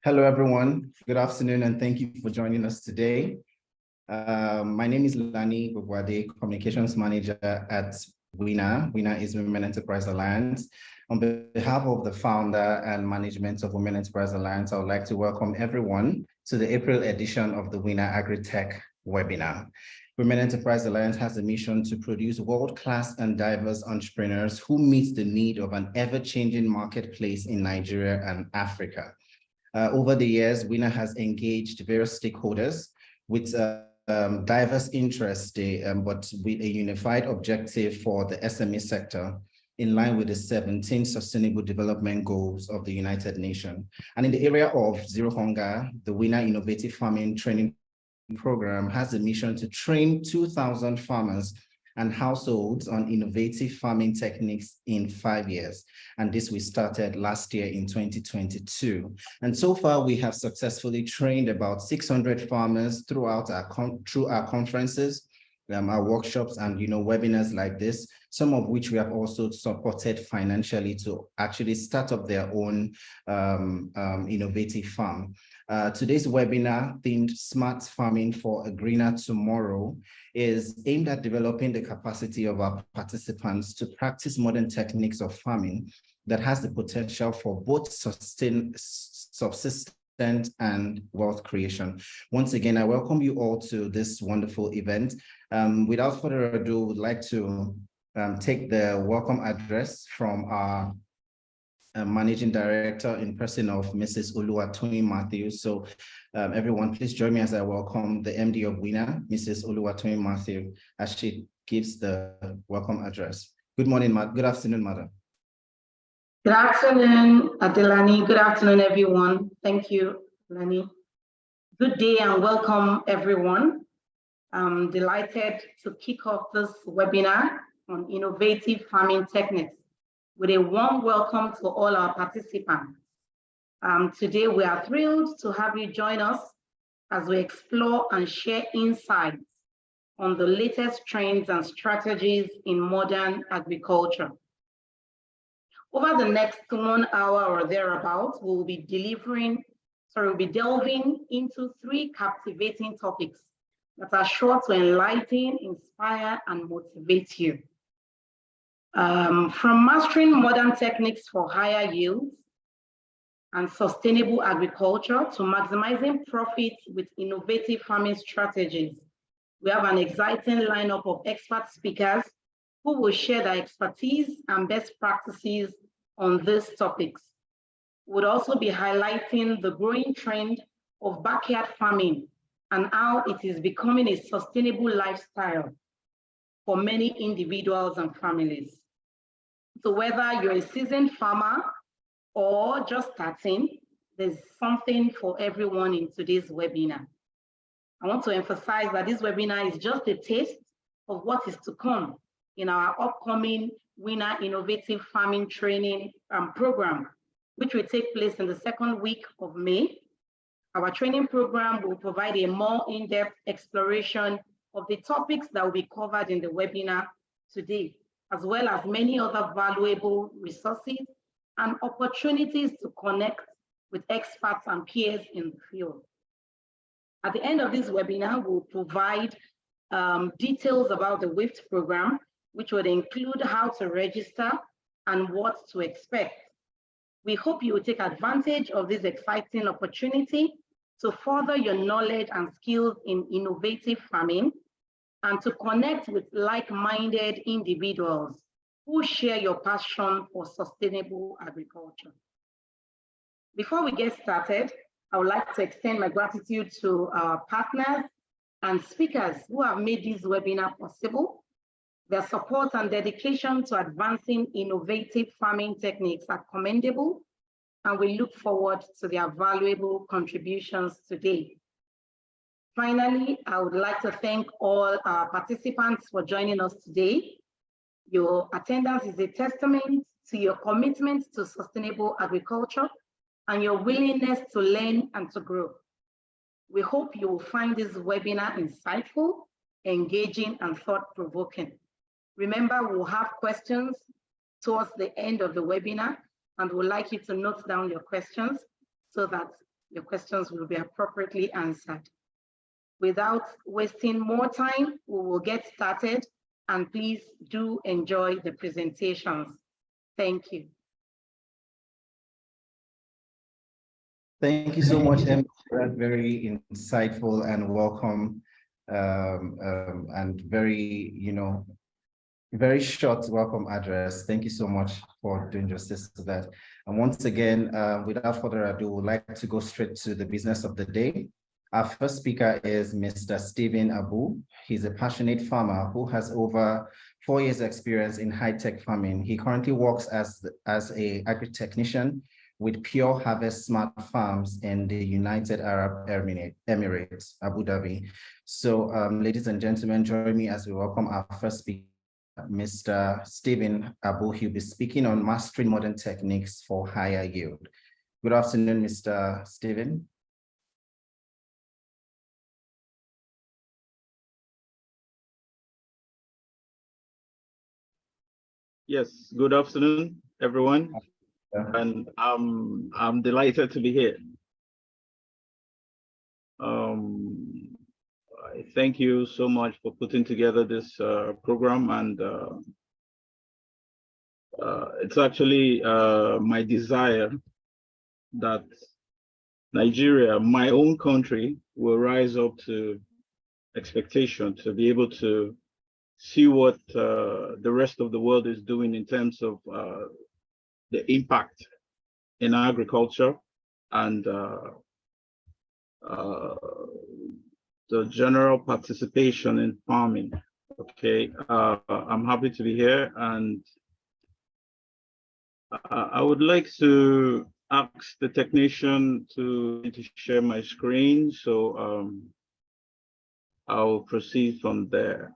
Hello, everyone. Good afternoon, and thank you for joining us today. My name is Lani Bubwade, Communications Manager at WenA. WenA is Women Enterprise Alliance. On behalf of the founder and management of Women Enterprise Alliance, I would like to welcome everyone to the April edition of the WenA AgriTech webinar. Women Enterprise Alliance has a mission to produce world-class and diverse entrepreneurs who meet the need of an ever-changing marketplace in Nigeria and Africa. Over the years, WenA has engaged various stakeholders with diverse interests, but with a unified objective for the SME sector in line with the 17 Sustainable Development Goals of the United Nations. And in the area of zero hunger, the WenA Innovative Farming Training program has a mission to train 2,000 farmers and households on innovative farming techniques in 5 years. And this we started last year in 2022. And so far, we have successfully trained about 600 farmers throughout our conferences, our workshops, and webinars like this, some of which we have also supported financially to actually start up their own innovative farm. Today's webinar, themed Smart Farming for a Greener Tomorrow, is aimed at developing the capacity of our participants to practice modern techniques of farming that has the potential for both subsistence and wealth creation. Once again, I welcome you all to this wonderful event. Without further ado, I would like to take the welcome address from our Managing Director in person of Mrs. Oluwatoyin Matthews. So everyone, please join me as I welcome the MD of WenA, Mrs. Oluwatoyin Matthews, as she gives the welcome address. Good morning, good afternoon, madam. Good afternoon, Adelani. Good afternoon, everyone. Thank you, Lani. Good day and welcome, everyone. I'm delighted to kick off this webinar on innovative farming techniques with a warm welcome to all our participants. Today, we are thrilled to have you join us as we explore and share insights on the latest trends and strategies in modern agriculture. Over the next 1 hour or thereabouts, we'll be delving into 3 captivating topics that are sure to enlighten, inspire, and motivate you. From mastering modern techniques for higher yields and sustainable agriculture to maximizing profits with innovative farming strategies, we have an exciting lineup of expert speakers who will share their expertise and best practices on these topics. We'll also be highlighting the growing trend of backyard farming and how it is becoming a sustainable lifestyle for many individuals and families. So whether you're a seasoned farmer or just starting, there's something for everyone in today's webinar. I want to emphasize that this webinar is just a taste of what is to come in our upcoming WenA Innovative Farming Training program, which will take place in the 2nd week of May. Our training program will provide a more in-depth exploration of the topics that will be covered in the webinar today, as well as many other valuable resources and opportunities to connect with experts and peers in the field. At the end of this webinar, we'll provide details about the WIFT program, which would include how to register and what to expect. We hope you will take advantage of this exciting opportunity to further your knowledge and skills in innovative farming and to connect with like-minded individuals who share your passion for sustainable agriculture. Before we get started, I would like to extend my gratitude to our partners and speakers who have made this webinar possible. Their support and dedication to advancing innovative farming techniques are commendable and we look forward to their valuable contributions today. Finally, I would like to thank all our participants for joining us today. Your attendance is a testament to your commitment to sustainable agriculture and your willingness to learn and to grow. We hope you will find this webinar insightful, engaging, and thought-provoking. Remember, we'll have questions towards the end of the webinar, and we'd like you to note down your questions so that your questions will be appropriately answered. Without wasting more time, we will get started, and please do enjoy the presentations. Thank you. Thank you so much, Em, for that very insightful and welcome and very, very short welcome address. Thank you so much for doing justice to that. And once again, without further ado, we'd like to go straight to the business of the day. Our first speaker is Mr. Stephen Abu. He's a passionate farmer who has over 4 years experience in high-tech farming. He currently works as a agri-technician with Pure Harvest Smart Farms in the United Arab Emirates, Abu Dhabi. So ladies and gentlemen, join me as we welcome our first speaker, Mr. Stephen Abu. He'll be speaking on mastering modern techniques for higher yield. Good afternoon, Mr. Stephen. Yes, good afternoon, everyone. And I'm delighted to be here. I thank you so much for putting together this program, and it's actually my desire that Nigeria, my own country, will rise up to expectation to be able to see what the rest of the world is doing in terms of the impact in agriculture and the general participation in farming. Okay, I'm happy to be here, and I would like to ask the technician to share my screen, so I'll proceed from there.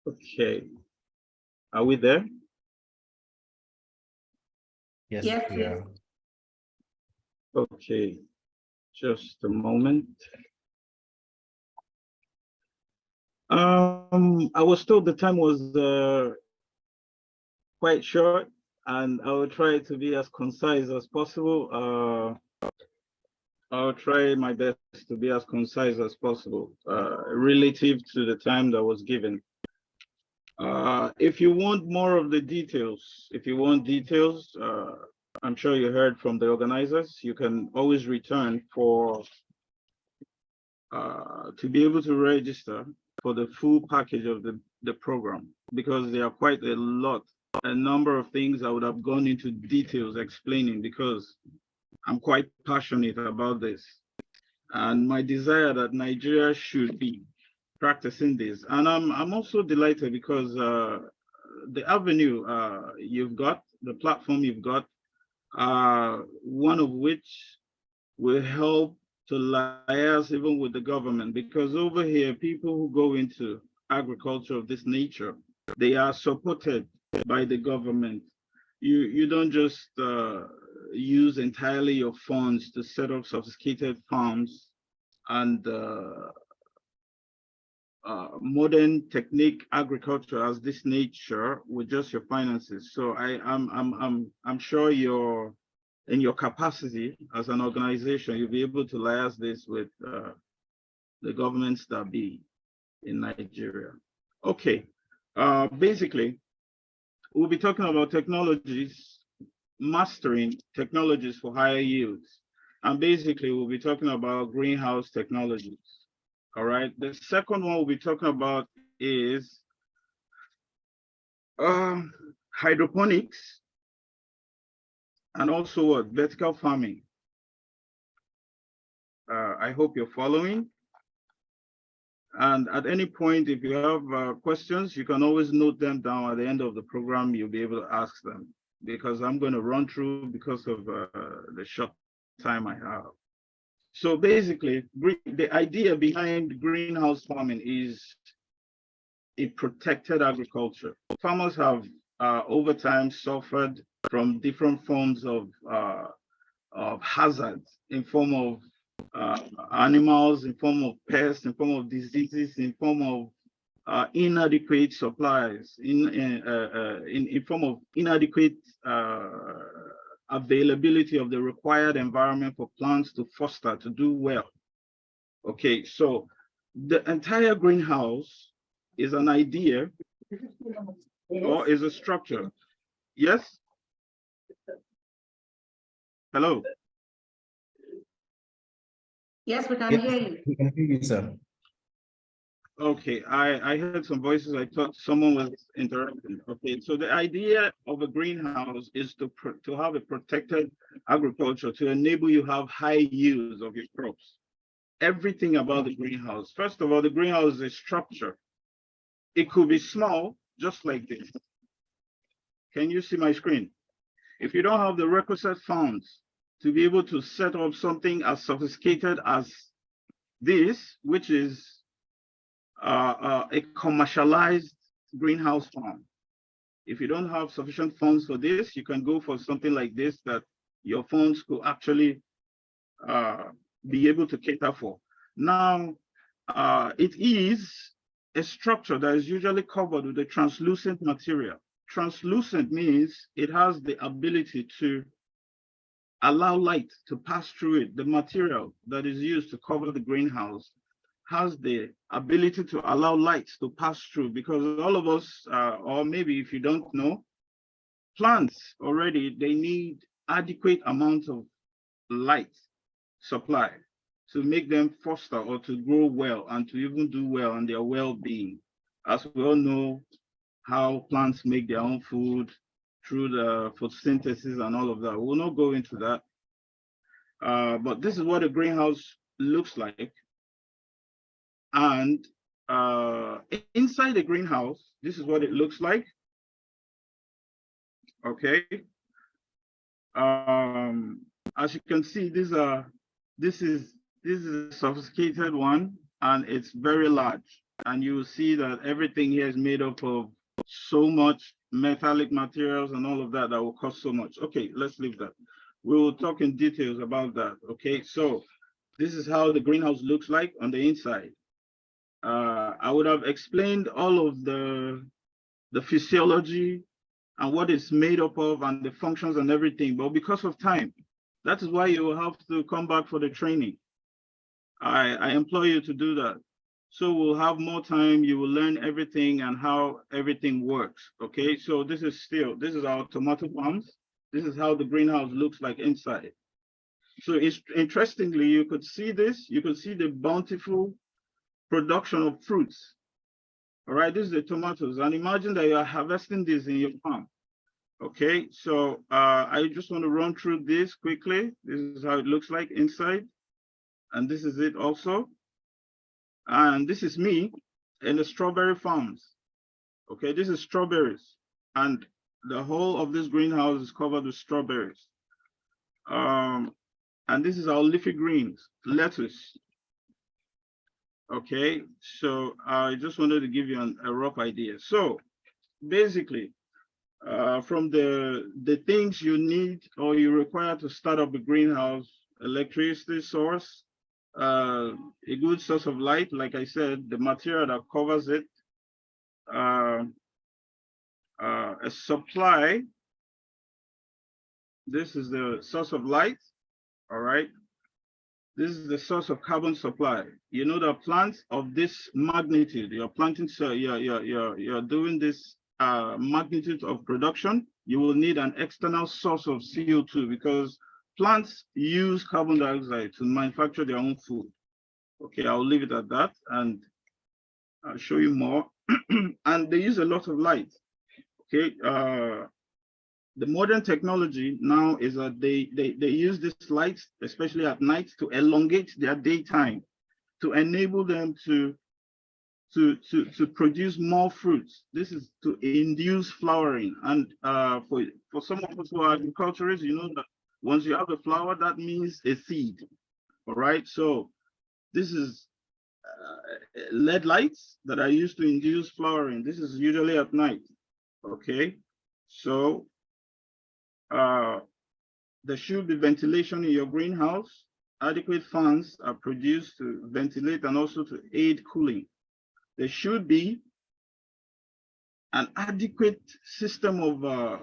Okay, are we there? Yes, Yes, we are. Okay, just a moment. I was told the time was quite short, and I will try to be as concise as possible. I'll try my best to be as concise as possible relative to the time that was given. If you want more of the details, I'm sure you heard from the organizers, you can always return for to be able to register for the full package of the program, because there are quite a number of things I would have gone into details explaining, because I'm quite passionate about this, and my desire that Nigeria should be practicing this. And I'm also delighted because the avenue you've got, the platform you've got, one of which will help to liaise even with the government, because over here, people who go into agriculture of this nature, they are supported by the government. You don't just use entirely your funds to set up sophisticated farms and modern technique agriculture as this nature with just your finances. So I'm sure you're in your capacity as an organization, you'll be able to liaise this with the governments that be in Nigeria. Okay, basically, we'll be talking about technologies, mastering technologies for higher yields. And basically, we'll be talking about greenhouse technologies. All right, the second one we'll be talking about is hydroponics, and also what? Vertical farming. I hope you're following. And at any point, if you have questions, you can always note them down at the end of the program. You'll be able to ask them, because I'm going to run through because of the short time I have. So basically, the idea behind greenhouse farming is a protected agriculture. Farmers have over time suffered from different forms of hazards in form of animals, in form of pests, in form of diseases, in form of inadequate supplies, in form of inadequate availability of the required environment for plants to foster, to do well. Okay, so the entire greenhouse is an idea or is a structure. Yes? Hello? Yes, we can Yes, hear you. we can hear you, sir. Okay, I heard some voices. I thought someone was interrupting. Okay, so the idea of a greenhouse is to have a protected agriculture to enable you have high yields of your crops. Everything about the greenhouse. First of all, the greenhouse is a structure. It could be small, just like this. Can you see my screen? If you don't have the requisite funds to be able to set up something as sophisticated as this, which is a commercialized greenhouse farm. If you don't have sufficient funds for this, you can go for something like this that your funds could actually be able to cater for. Now, it is a structure that is usually covered with a translucent material. Translucent means it has the ability to allow light to pass through it. The material that is used to cover the greenhouse has the ability to allow light to pass through, because all of us, or maybe if you don't know, plants already, they need adequate amounts of light supply to make them foster or to grow well and to even do well in their well-being. As we all know, how plants make their own food through the photosynthesis and all of that. We'll not go into that. But this is what a greenhouse looks like. And inside the greenhouse, this is what it looks like. Okay. As you can see, this is a sophisticated one, and it's very large. And you will see that everything here is made up of so much metallic materials and all of that will cost so much. Okay, let's leave that. We will talk in details about that. Okay, so this is how the greenhouse looks like on the inside. I would have explained all of the physiology and what it's made up of and the functions and everything, but because of time, that is why you will have to come back for the training. I implore you to do that. So we'll have more time, you will learn everything and how everything works. Okay, so this is our tomato farms. This is how the greenhouse looks like inside. So interestingly, you could see this, you could see the bountiful production of fruits. All right, this is the tomatoes, and imagine that you are harvesting this in your farm. Okay, so I just want to run through this quickly. This is how it looks like inside, and this is it also. And this is me in the strawberry farms. Okay, this is strawberries, and the whole of this greenhouse is covered with strawberries. And this is our leafy greens, lettuce. Okay, so I just wanted to give you a rough idea. So basically, from the things you need or you require to start up a greenhouse: electricity source, a good source of light, like I said, the material that covers it, a supply. This is the source of light. All right. This is the source of carbon supply. You know that plants of this magnitude, you're planting, so you're doing this magnitude of production, you will need an external source of CO2, because plants use carbon dioxide to manufacture their own food. Okay, I'll leave it at that, and I'll show you more. And they use a lot of light. Okay, the modern technology now is that they use these lights, especially at night, to elongate their daytime, to enable them to produce more fruits. This is to induce flowering. And for some of us who are agriculturists, you know that once you have a flower, that means a seed. All right. So this is LED lights that are used to induce flowering. This is usually at night. Okay. So there should be ventilation in your greenhouse. Adequate fans are produced to ventilate and also to aid cooling. There should be an adequate system of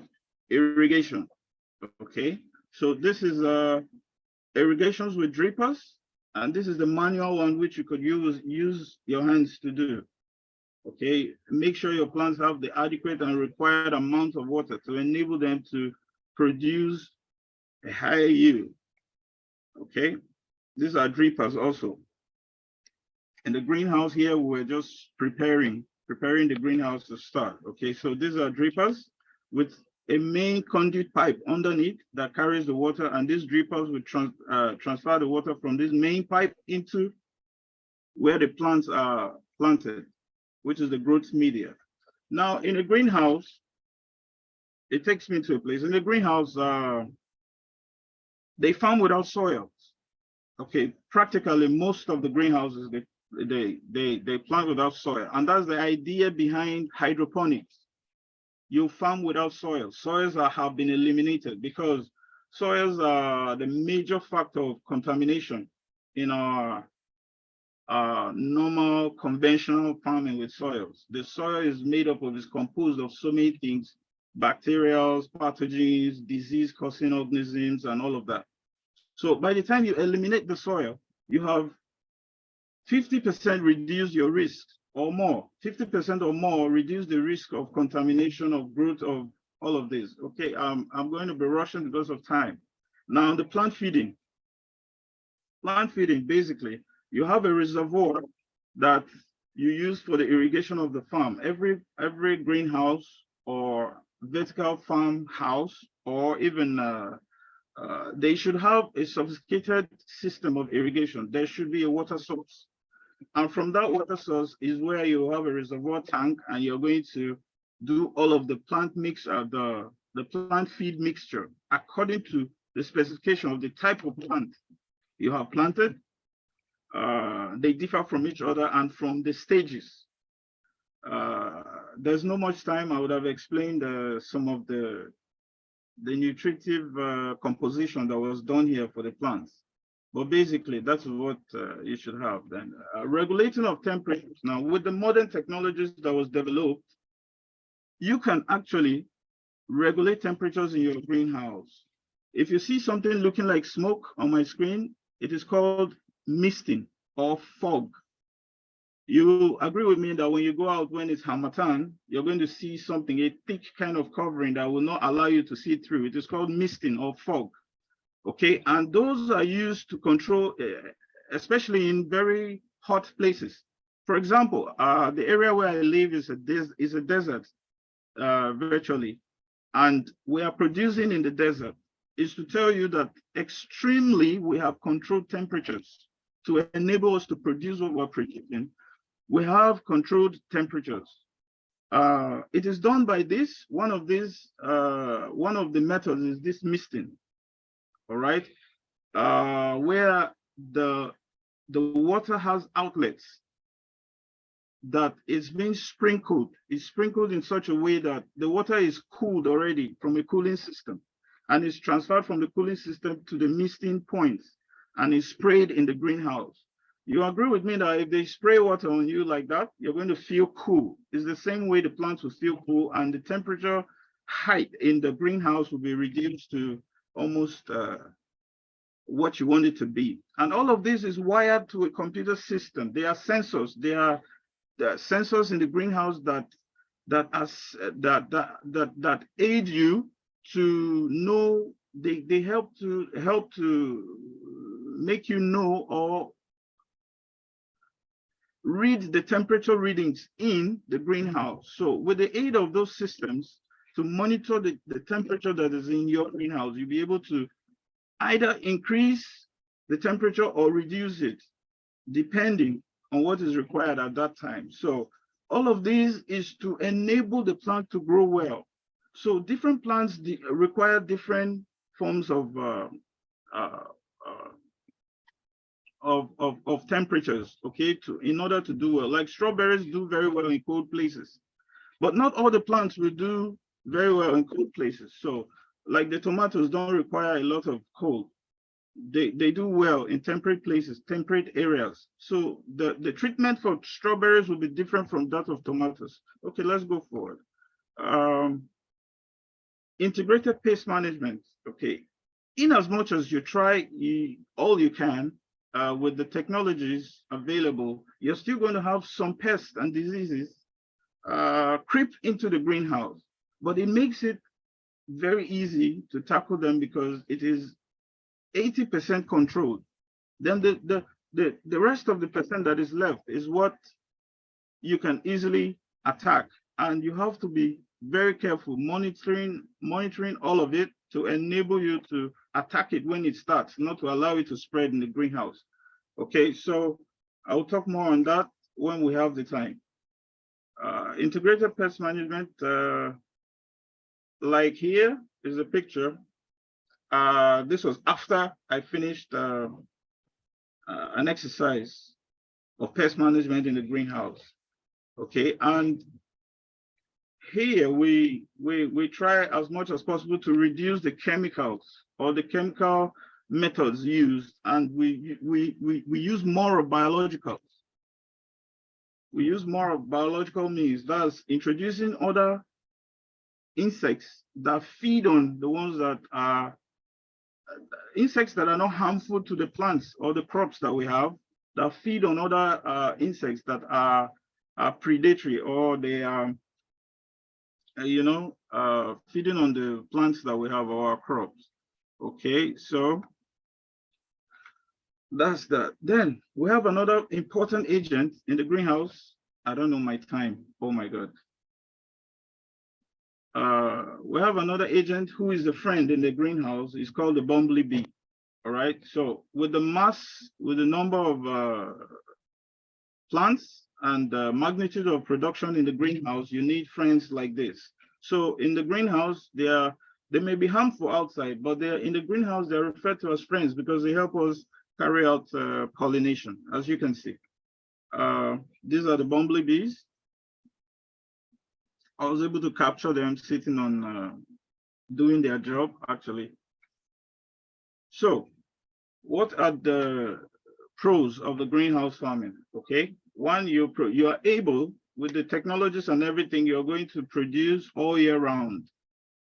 irrigation. Okay, so this is irrigations with drippers, and this is the manual one which you could use your hands to do. Okay, make sure your plants have the adequate and required amount of water to enable them to produce a higher yield. Okay, these are drippers also. In the greenhouse here, we're just preparing the greenhouse to start. Okay, so these are drippers with a main conduit pipe underneath that carries the water, and these drippers will transfer the water from this main pipe into where the plants are planted, which is the growth media. Now, in a greenhouse, it takes me to a place. In the greenhouse, they farm without soil. Okay, practically most of the greenhouses, they plant without soil, and that's the idea behind hydroponics. You farm without soil. Soils have been eliminated because soils are the major factor of contamination in our normal conventional farming with soils. The soil is composed of so many things: bacteria, pathogens, disease-causing organisms, and all of that. So by the time you eliminate the soil, you have 50% reduce your risk or more, 50% or more reduce the risk of contamination, of growth, of all of this. Okay, I'm going to be rushing because of time. Now, the plant feeding. Plant feeding, basically, you have a reservoir that you use for the irrigation of the farm. Every greenhouse or vertical farm house, or even they should have a sophisticated system of irrigation. There should be a water source. And from that water source is where you have a reservoir tank, and you're going to do all of the plant mix, the plant feed mixture according to the specification of the type of plant you have planted. They differ from each other and from the stages. There's not much time. I would have explained some of the nutritive composition that was done here for the plants. But basically, that's what you should have then. Regulating of temperatures. Now, with the modern technologies that was developed, you can actually regulate temperatures in your greenhouse. If you see something looking like smoke on my screen, it is called misting or fog. You agree with me that when you go out when it's Harmattan, you're going to see something, a thick kind of covering that will not allow you to see through. It is called misting or fog. Okay, and those are used to control, especially in very hot places. For example, the area where I live is a desert, virtually, and we are producing in the desert. Is to tell you that extremely we have controlled temperatures to enable us to produce what we're producing. We have controlled temperatures. It is done by this. One of the methods is this misting. All right, where the water has outlets that is being sprinkled. It's sprinkled in such a way that the water is cooled already from a cooling system, and is transferred from the cooling system to the misting points and is sprayed in the greenhouse. You agree with me that if they spray water on you like that, you're going to feel cool. It's the same way the plants will feel cool, and the temperature height in the greenhouse will be reduced to almost what you want it to be. And all of this is wired to a computer system. There are sensors. There are sensors in the greenhouse that aid you to know. They help to make you know or read the temperature readings in the greenhouse. So with the aid of those systems, to monitor the temperature that is in your greenhouse. You'll be able to either increase the temperature or reduce it, depending on what is required at that time. So all of this is to enable the plant to grow well. So different plants require different forms of temperatures, okay, in order to do well. Like strawberries do very well in cold places, but not all the plants will do very well in cold places. So like the tomatoes don't require a lot of cold. They do well in temperate places, temperate areas. So the treatment for strawberries will be different from that of tomatoes. Okay, let's go forward. Integrated pest management. Okay, in as much as you try all you can with the technologies available, you're still going to have some pests and diseases creep into the greenhouse, but it makes it very easy to tackle them because it is 80% controlled. Then the rest of the percent that is left is what you can easily attack, and you have to be very careful monitoring all of it to enable you to attack it when it starts, not to allow it to spread in the greenhouse. Okay, so I'll talk more on that when we have the time. Integrated pest management, like here is a picture. This was after I finished an exercise of pest management in the greenhouse. Okay, and here we try as much as possible to reduce the chemicals or the chemical methods used, and we use more of biologicals. We use more of biological means. That's introducing other insects that feed on the ones that are insects that are not harmful to the plants or the crops that we have, that feed on other insects that are predatory, or they are, feeding on the plants that we have, or our crops. Okay, so that's that. Then we have another important agent in the greenhouse. I don't know my time. Oh my God. We have another agent who is a friend in the greenhouse. It's called the bumblebee. All right. So with the number of plants and the magnitude of production in the greenhouse, you need friends like this. So in the greenhouse, they may be harmful outside, but they're in the greenhouse, they're referred to as friends because they help us carry out pollination, as you can see. These are the bumblebees. I was able to capture them sitting on, doing their job, actually. So what are the pros of the greenhouse farming? Okay, one, you are able, with the technologies and everything, you're going to produce all year round.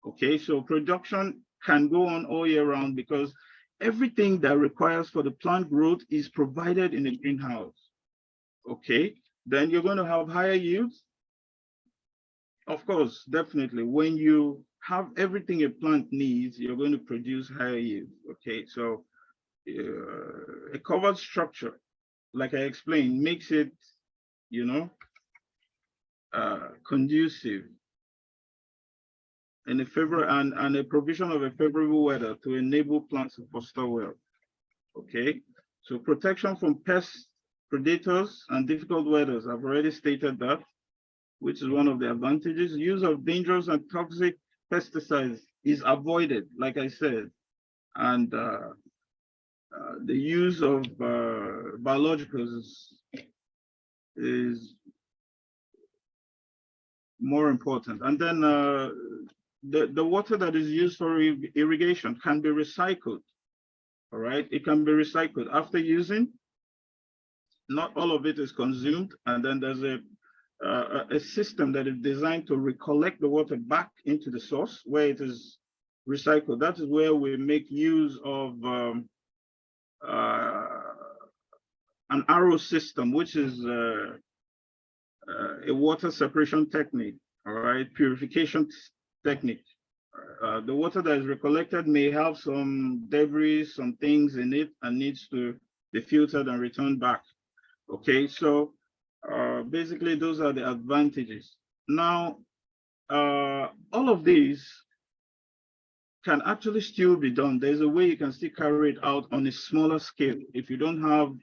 Okay, so production can go on all year round because everything that requires for the plant growth is provided in the greenhouse. Okay, then you're going to have higher yields. Of course, definitely, when you have everything a plant needs, you're going to produce higher yields. Okay, so a covered structure, like I explained, makes it, conducive in a favor and a provision of a favorable weather to enable plants to foster well. Okay, so protection from pests, predators, and difficult weathers. I've already stated that, which is one of the advantages. Use of dangerous and toxic pesticides is avoided, like I said, and the use of biologicals is more important. And then the water that is used for irrigation can be recycled. All right, it can be recycled after using. Not all of it is consumed, and then there's a system that is designed to recollect the water back into the source where it is recycled. That is where we make use of an RO system, which is a water separation technique, all right, purification technique. The water that is recollected may have some debris, some things in it, and needs to be filtered and returned back. Okay, so basically those are the advantages. Now, all of these can actually still be done. There's a way you can still carry it out on a smaller scale if you don't have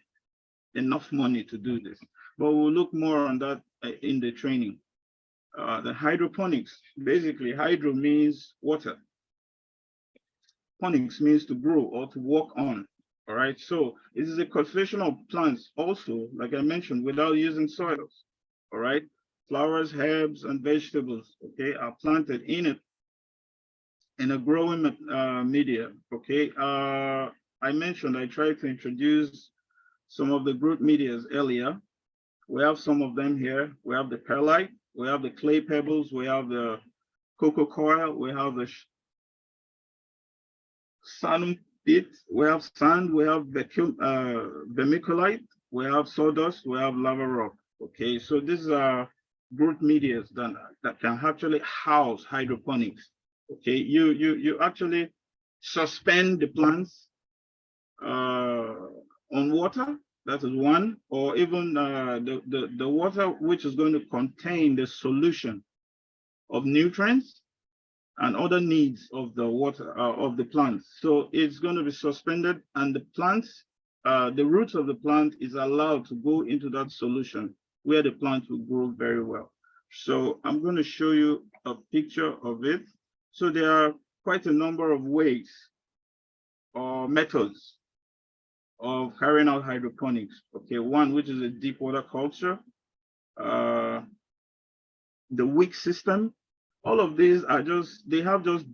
enough money to do this. But we'll look more on that in the training. The hydroponics, basically hydro means water. Ponics means to grow or to walk on. All right, so it is a cultivation of plants also, like I mentioned, without using soils. All right, flowers, herbs, and vegetables, okay, are planted in it in a growing media. Okay, I mentioned I tried to introduce some of the group medias earlier. We have some of them here. We have the perlite, we have the clay pebbles, we have the cocoa coir, we have the sand pit, we have sand, we have vermiculite, we have sawdust, we have lava rock. Okay, so these are group medias that can actually house hydroponics. Okay, you actually suspend the plants on water. That is one, or even the water which is going to contain the solution of nutrients and other needs of the water of the plants. So it's going to be suspended, and the plants, the roots of the plant is allowed to go into that solution where the plant will grow very well. So I'm going to show you a picture of it. So there are quite a number of ways or methods of carrying out hydroponics. Okay, one, which is a deep water culture, the wick system. All of these are they have just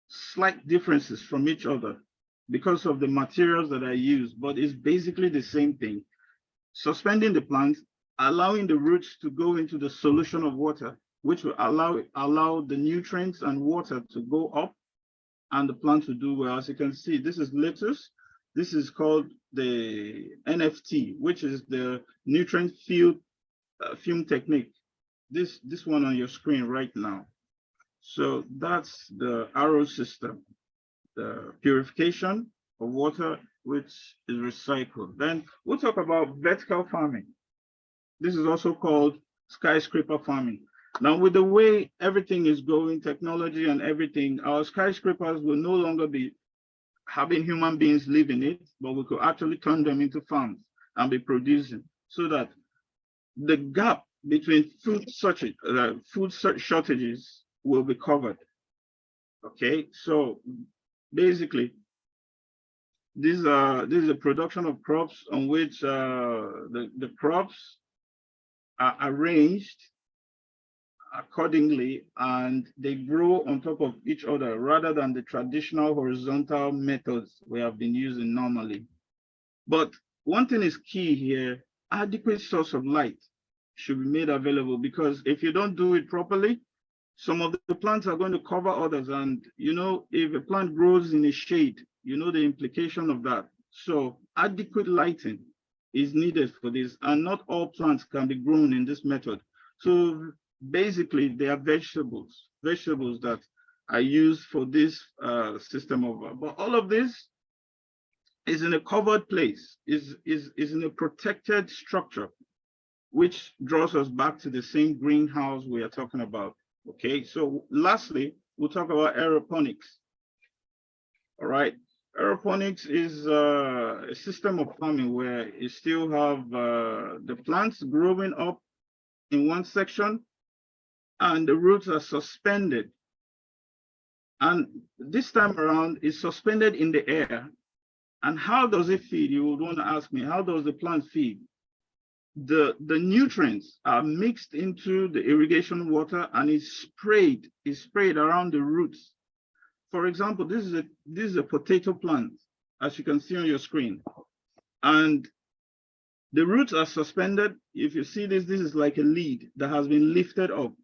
slight differences from each other because of the materials that I use, but it's basically the same thing. Suspending the plant, allowing the roots to go into the solution of water, which will allow the nutrients and water to go up and the plant to do well. As you can see, this is lettuce. This is called the NFT, which is the nutrient field fume technique. This one on your screen right now. So that's the arrow system, the purification of water, which is recycled. Then we'll talk about vertical farming. This is also called skyscraper farming. Now, with the way everything is going, technology and everything, our skyscrapers will no longer be having human beings live in it, but we could actually turn them into farms and be producing, so that the gap between food shortages will be covered. Okay, so basically, this is a production of crops on which the crops are arranged accordingly, and they grow on top of each other rather than the traditional horizontal methods we have been using normally. But one thing is key here: adequate source of light should be made available, because if you don't do it properly, some of the plants are going to cover others, and if a plant grows in a shade, the implication of that. So adequate lighting is needed for this, and not all plants can be grown in this method. So basically, they are vegetables that are used for this system of, but all of this is in a covered place, is in a protected structure, which draws us back to the same greenhouse we are talking about. Okay, so lastly, we'll talk about aeroponics. All right, aeroponics is a system of farming where you still have the plants growing up in one section, and the roots are suspended. And this time around, it's suspended in the air. And how does it feed? You would want to ask me, how does the plant feed? The nutrients are mixed into the irrigation water and is sprayed around the roots. For example, this is a potato plant, as you can see on your screen. And the roots are suspended. If you see this is like a lead that has been lifted up.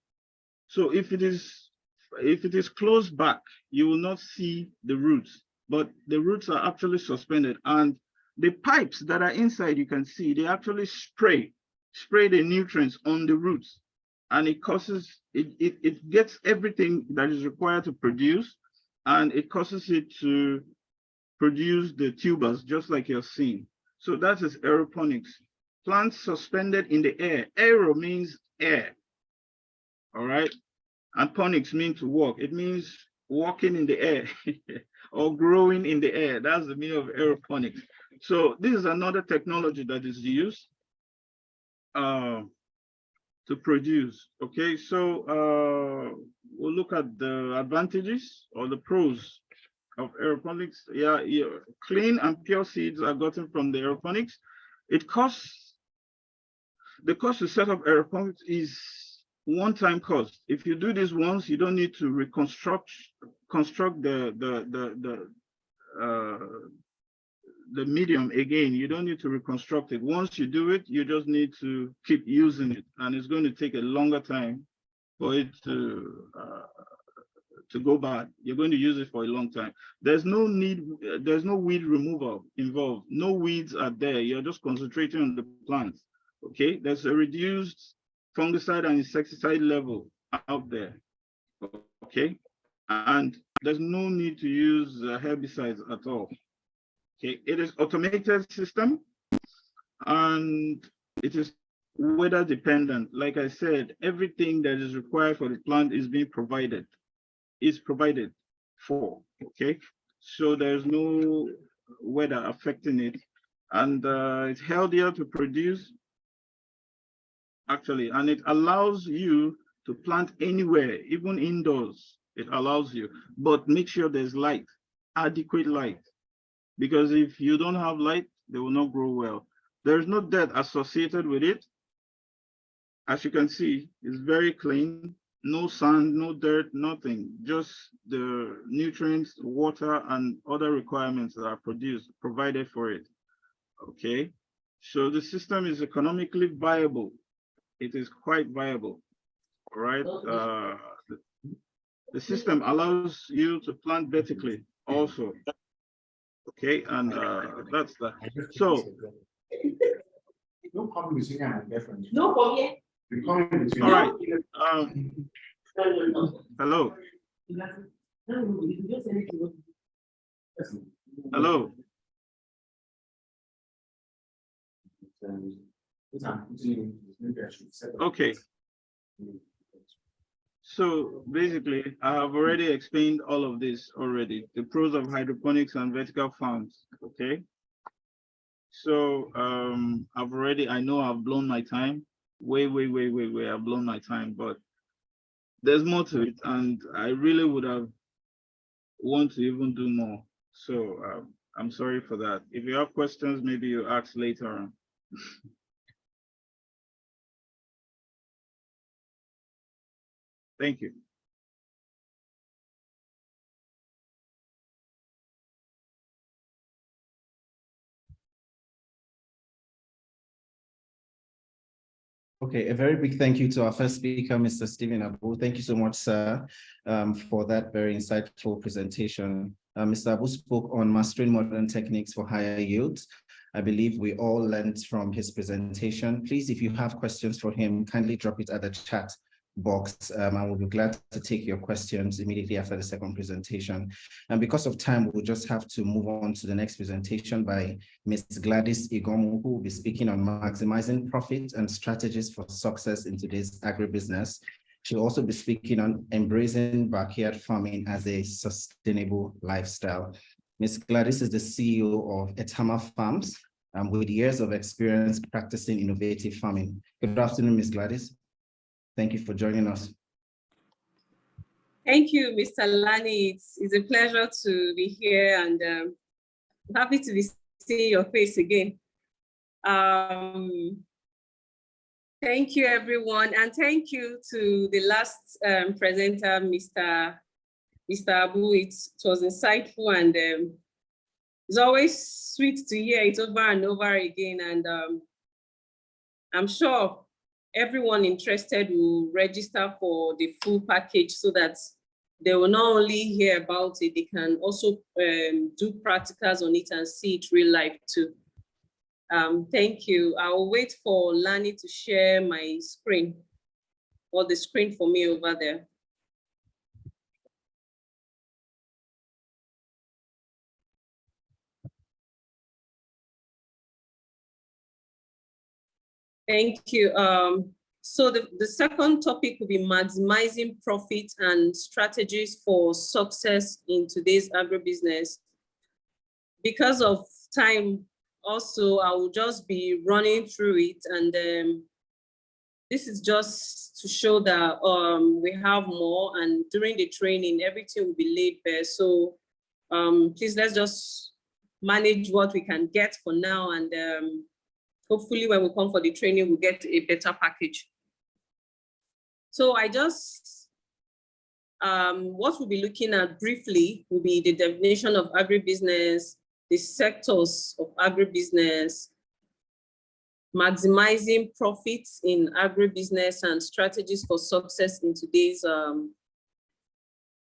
So if it is closed back, you will not see the roots, but the roots are actually suspended. And the pipes that are inside, you can see, they actually spray the nutrients on the roots, and it gets everything that is required to produce, and it causes it to produce the tubers, just like you're seeing. So that is aeroponics. Plants suspended in the air. Aero means air. All right. And ponics mean to walk. It means walking in the air or growing in the air. That's the meaning of aeroponics. So this is another technology that is used to produce. Okay, so we'll look at the advantages or the pros of aeroponics. Yeah, clean and pure seeds are gotten from the aeroponics. The cost to set up aeroponics is one-time cost. If you do this once, you don't need to construct the medium again. You don't need to reconstruct it. Once you do it, you just need to keep using it, and it's going to take a longer time for it to go bad. You're going to use it for a long time. There's no weed removal involved. No weeds are there. You're just concentrating on the plants. Okay, there's a reduced fungicide and insecticide level out there. Okay, and there's no need to use herbicides at all. Okay, it is automated system and it is weather dependent. Like I said, everything that is required for the plant is being provided, for. Okay, so there's no weather affecting it, and it's healthier to produce actually, and it allows you to plant anywhere, even indoors. It allows you, but make sure there's light, adequate light. Because if you don't have light, they will not grow well. There's no dirt associated with it. As you can see, it's very clean, no sand, no dirt, nothing, just the nutrients, water, and other requirements that are provided for it. Okay, so the system is economically viable. It is quite viable, all right? The system allows you to plant vertically also. Okay, and that's that. So, no problem between them and different. No problem. all right. Hello. Hello. Okay. So basically, I have already explained all of this already, the pros of hydroponics and vertical farms, okay? So I know I've blown my time, way, I've blown my time, but there's more to it, and I really would have want to even do more. So I'm sorry for that. If you have questions, maybe you ask later on. Thank you. Okay, a very big thank you to our first speaker, Mr. Stephen Abu. Thank you so much, sir, for that very insightful presentation. Mr. Abu spoke on mastering modern techniques for higher yields. I believe we all learned from his presentation. Please, if you have questions for him, kindly drop it at the chat box. I will be glad to take your questions immediately after the second presentation. And because of time, we'll just have to move on to the next presentation by Ms. Gladys Igomu, who will be speaking on maximizing profit and strategies for success in today's agribusiness. She'll also be speaking on embracing backyard farming as a sustainable lifestyle. Ms. Gladys is the CEO of Etama Farms, with years of experience practicing innovative farming. Good afternoon, Ms. Gladys. Thank you for joining us. Thank you, Mr. Lani. It's a pleasure to be here, and I'm happy to be seeing your face again. Thank you, everyone, and thank you to the last presenter, Mr. Abu. It was insightful, and it's always sweet to hear it over and over again. And I'm sure everyone interested will register for the full package so that they will not only hear about it, they can also do practicals on it and see it real life too. Thank you. I will wait for Lani to share my screen, or the screen for me over there. Thank you. So the second topic will be maximizing profit and strategies for success in today's agribusiness. Because of time also, I will just be running through it, and this is just to show that we have more, and during the training, everything will be laid bare. So please, let's just manage what we can get for now, and hopefully when we come for the training, we'll get a better package. So I just, what we'll be looking at briefly will be the definition of agribusiness, the sectors of agribusiness, maximizing profits in agribusiness, and strategies for success in today's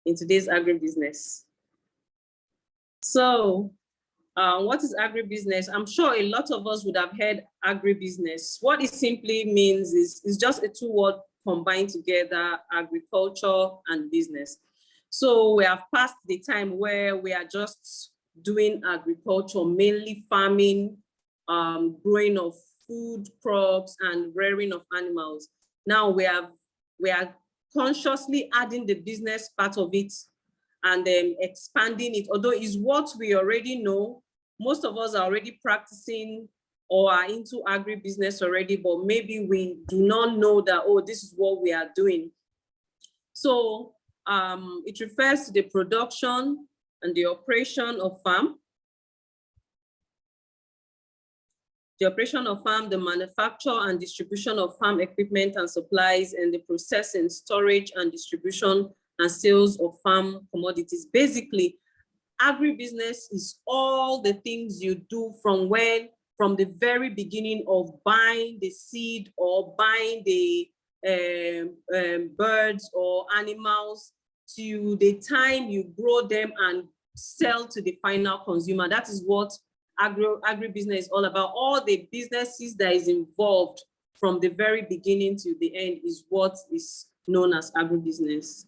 agribusiness. So what is agribusiness? I'm sure a lot of us would have heard agribusiness. What it simply means is just a two-word combined together, agriculture and business. So we have passed the time where we are just doing agriculture, mainly farming, growing of food crops and rearing of animals. Now we are consciously adding the business part of it and expanding it, although it's what we already know. Most of us are already practicing or are into agribusiness already, but maybe we do not know that, oh, this is what we are doing. So it refers to the production and the operation of farm. The operation of farm, the manufacture and distribution of farm equipment and supplies, and the processing, storage and distribution and sales of farm commodities. Basically, agribusiness is all the things you do from the very beginning of buying the seed or buying the birds or animals to the time you grow them and sell to the final consumer. That is what agribusiness is all about. All the businesses that is involved from the very beginning to the end is what is known as agribusiness.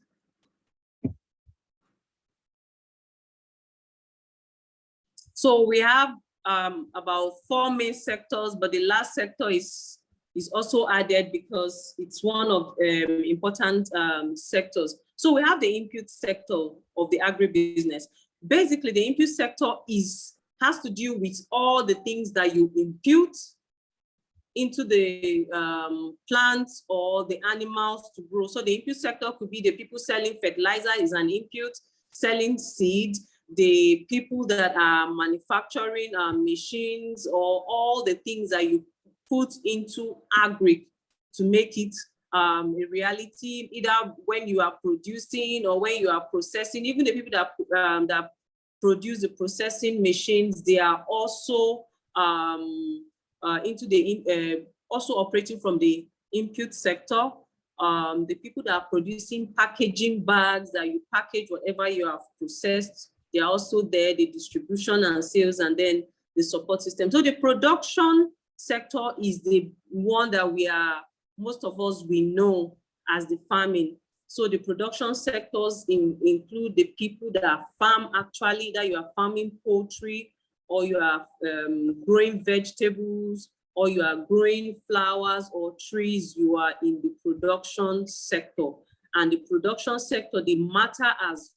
So we have about 4 main sectors, but the last sector is also added because it's one of important sectors. So we have the input sector of the agribusiness. Basically, the input sector has to do with all the things that you input into the plants or the animals to grow. So the input sector could be the people selling fertilizer is an input, selling seeds, the people that are manufacturing machines, or all the things that you put into agri to make it a reality, either when you are producing or when you are processing. Even the people that produce the processing machines, they are also also operating from the input sector. The people that are producing packaging bags that you package whatever you have processed, they are also there, the distribution and sales, and then the support system. So the production sector is the one that most of us, we know as the farming. So the production sectors include the people that farm actually, that you are farming poultry, or you are growing vegetables, or you are growing flowers or trees. You are in the production sector. And the production sector, they matter as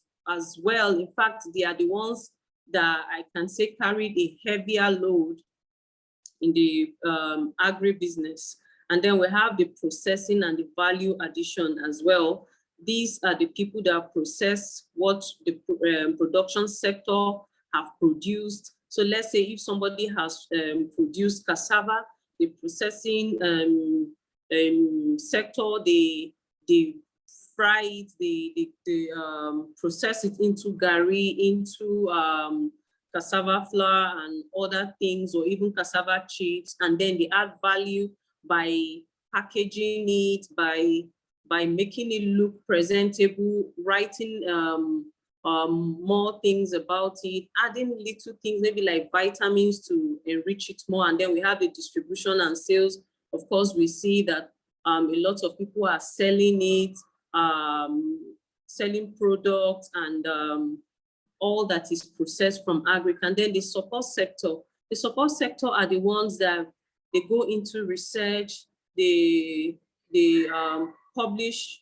well. In fact, they are the ones that I can say carry a heavier load in the agribusiness. And then we have the processing and the value addition as well. These are the people that process what the production sector have produced. So let's say if somebody has produced cassava, the processing sector, they fry it, they process it into gari, into cassava flour and other things, or even cassava chips, and then they add value by packaging it, by making it look presentable, writing more things about it, adding little things, maybe like vitamins to enrich it more. And then we have the distribution and sales. Of course, we see that a lot of people are selling it, selling products and all that is processed from agri. And then the support sector. The support sector are the ones that they go into research, they they publish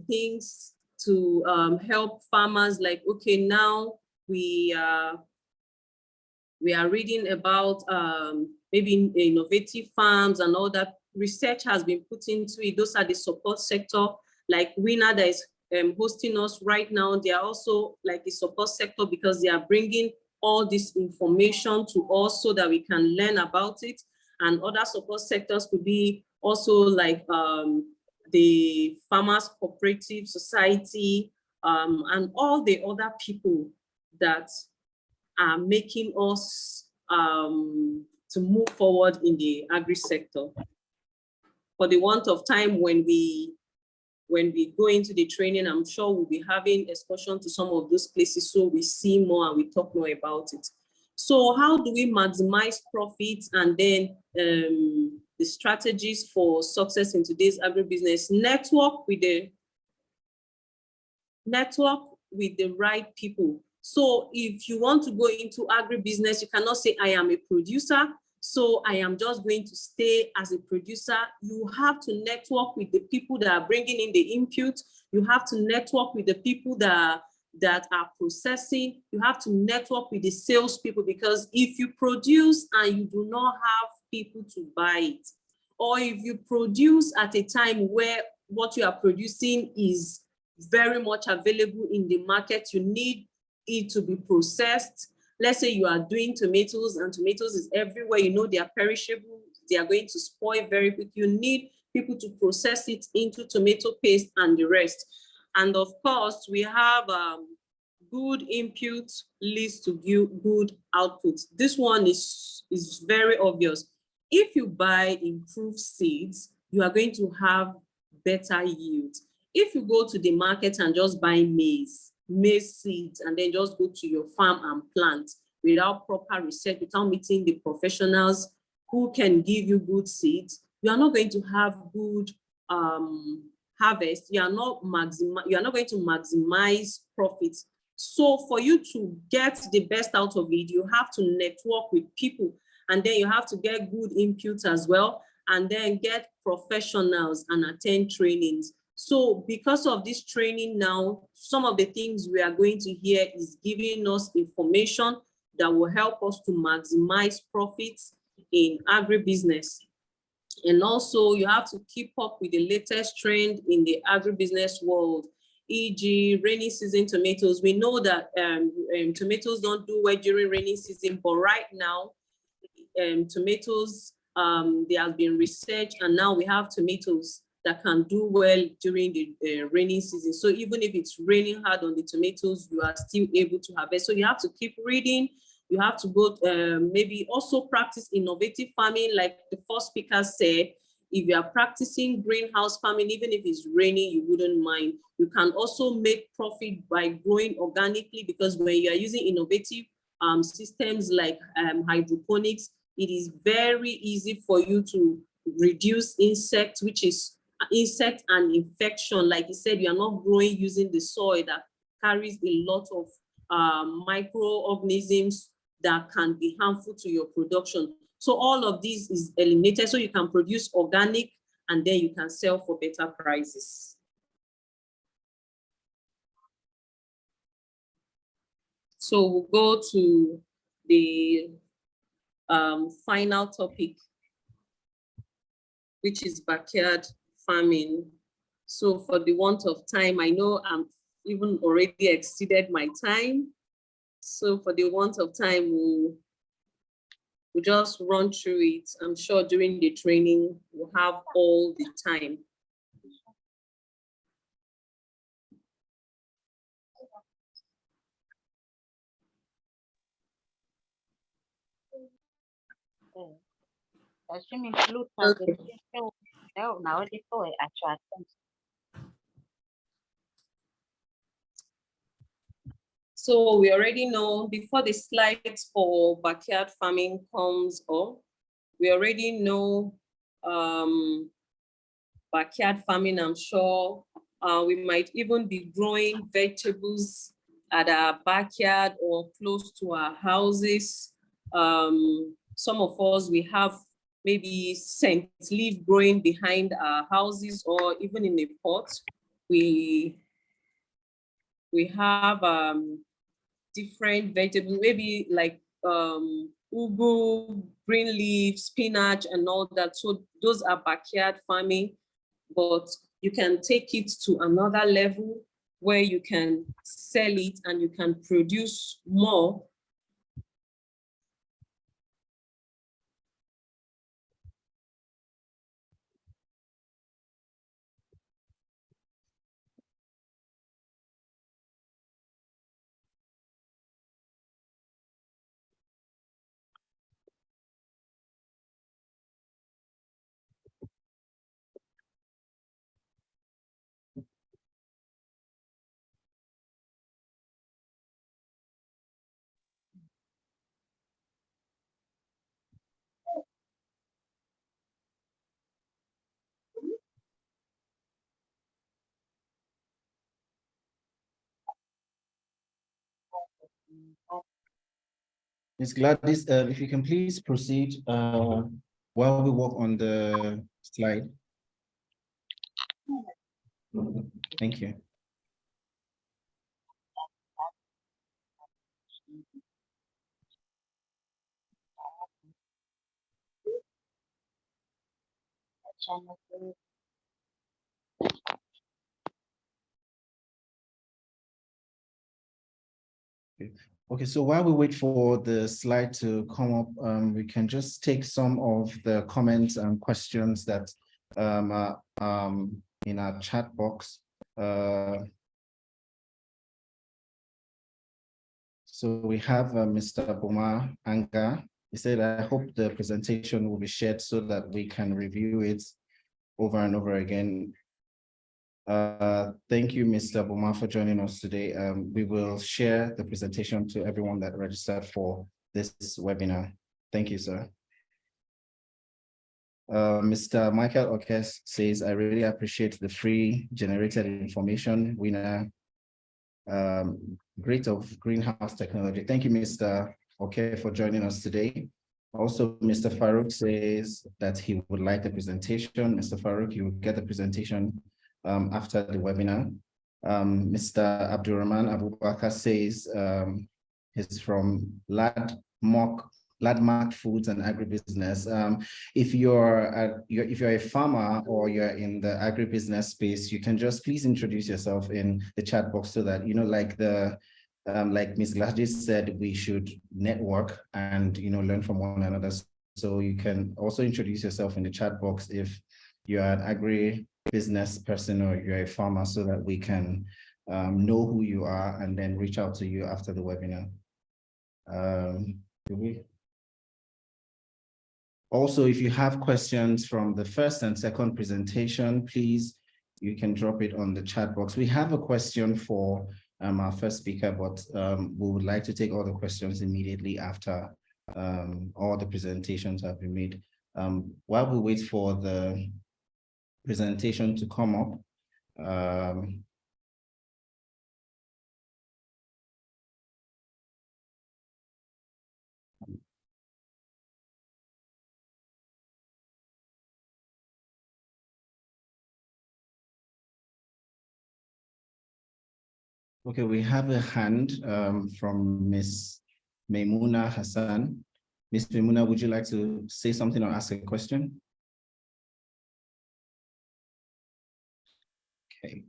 things to help farmers, like, okay, now we are reading about maybe innovative farms and all that. Research has been put into it. Those are the support sector, like WenA that is hosting us right now. They are also like the support sector because they are bringing all this information to us so that we can learn about it. And other support sectors could be also like the Farmers Cooperative Society and all the other people that are making us to move forward in the agri sector. For the want of time, when we go into the training, I'm sure we'll be having excursion to some of those places so we see more and we talk more about it. So how do we maximize profits, and then the strategies for success in today's agribusiness? Network with the right people. So if you want to go into agribusiness, you cannot say, I am a producer, so I am just going to stay as a producer. You have to network with the people that are bringing in the input. You have to network with the people that are processing. You have to network with the salespeople, because if you produce and you do not have people to buy it, or if you produce at a time where what you are producing is very much available in the market, you need it to be processed. Let's say you are doing tomatoes and tomatoes is everywhere, you know, they are perishable, they are going to spoil very quick. You need people to process it into tomato paste and the rest. And of course, we have good input leads to good output. This one is very obvious. If you buy improved seeds, you are going to have better yields. If you go to the market and just buy maize seeds and then just go to your farm and plant without proper research, without meeting the professionals who can give you good seeds, you are not going to have good harvest. You are not going to maximize profits. So for you to get the best out of it, you have to network with people, and then you have to get good input as well, and then get professionals and attend trainings. So because of this training now, some of the things we are going to hear is giving us information that will help us to maximize profits in agribusiness. And also you have to keep up with the latest trend in the agribusiness world, e.g. rainy season tomatoes. We know that tomatoes don't do well during rainy season, but right now tomatoes, there has been research, and now we have tomatoes that can do well during the rainy season. So even if it's raining hard on the tomatoes, you are still able to harvest. So you have to keep reading. You have to go maybe also practice innovative farming, like the first speaker said. If you are practicing greenhouse farming, even if it's raining, you wouldn't mind. You can also make profit by growing organically, because when you are using innovative systems like hydroponics, it is very easy for you to reduce insects, which is insect and infection. Like you said, you are not growing using the soil that carries a lot of microorganisms that can be harmful to your production. So all of this is eliminated, so you can produce organic and then you can sell for better prices. So we'll go to the final topic, which is backyard farming. So for the want of time, I know I'm even already exceeded my time. So for the want of time, we'll just run through it. I'm sure during the training, we'll have all the time. Okay. So we already know, before the slides for backyard farming comes up, we already know backyard farming. I'm sure we might even be growing vegetables at our backyard or close to our houses. Some of us, we have maybe scent leaf growing behind our houses or even in a pot. We have different vegetables, maybe like ugu, green leaves, spinach, and all that. So those are backyard farming, but you can take it to another level where you can sell it and you can produce more. Ms. Gladys, if you can please proceed while we work on the slide. Thank you. Okay, so while we wait for the slide to come up, we can just take some of the comments and questions that are in our chat box. So we have Mr. Boma Anga. He said, I hope the presentation will be shared so that we can review it over and over again. Thank you, Mr. Boma, for joining us today. We will share the presentation to everyone that registered for this webinar. Thank you, sir. Mr. Michael Okes says, I really appreciate the free generated information. WenA, great of greenhouse technology. Thank you, Mr. Oke, for joining us today. Also, Mr. Farouk says that he would like the presentation. Mr. Farouk, you will get the presentation after the webinar. Mr. Abdurrahman Abubakar says he's from Landmark Foods and Agribusiness. If you're a farmer or you're in the agribusiness space, you can just please introduce yourself in the chat box so that, like Ms. Gladys said, we should network and, learn from one another. So you can also introduce yourself in the chat box if you're an agribusiness person or you're a farmer, so that we can know who you are and then reach out to you after the webinar. Also, if you have questions from the first and second presentation, please, you can drop it on the chat box. We have a question for our first speaker, but we would like to take all the questions immediately after all the presentations have been made. While we wait for the presentation to come up, okay, we have a hand from Ms. Maimuna Hassan. Ms. Maimuna, would you like to say something or ask a question? Okay.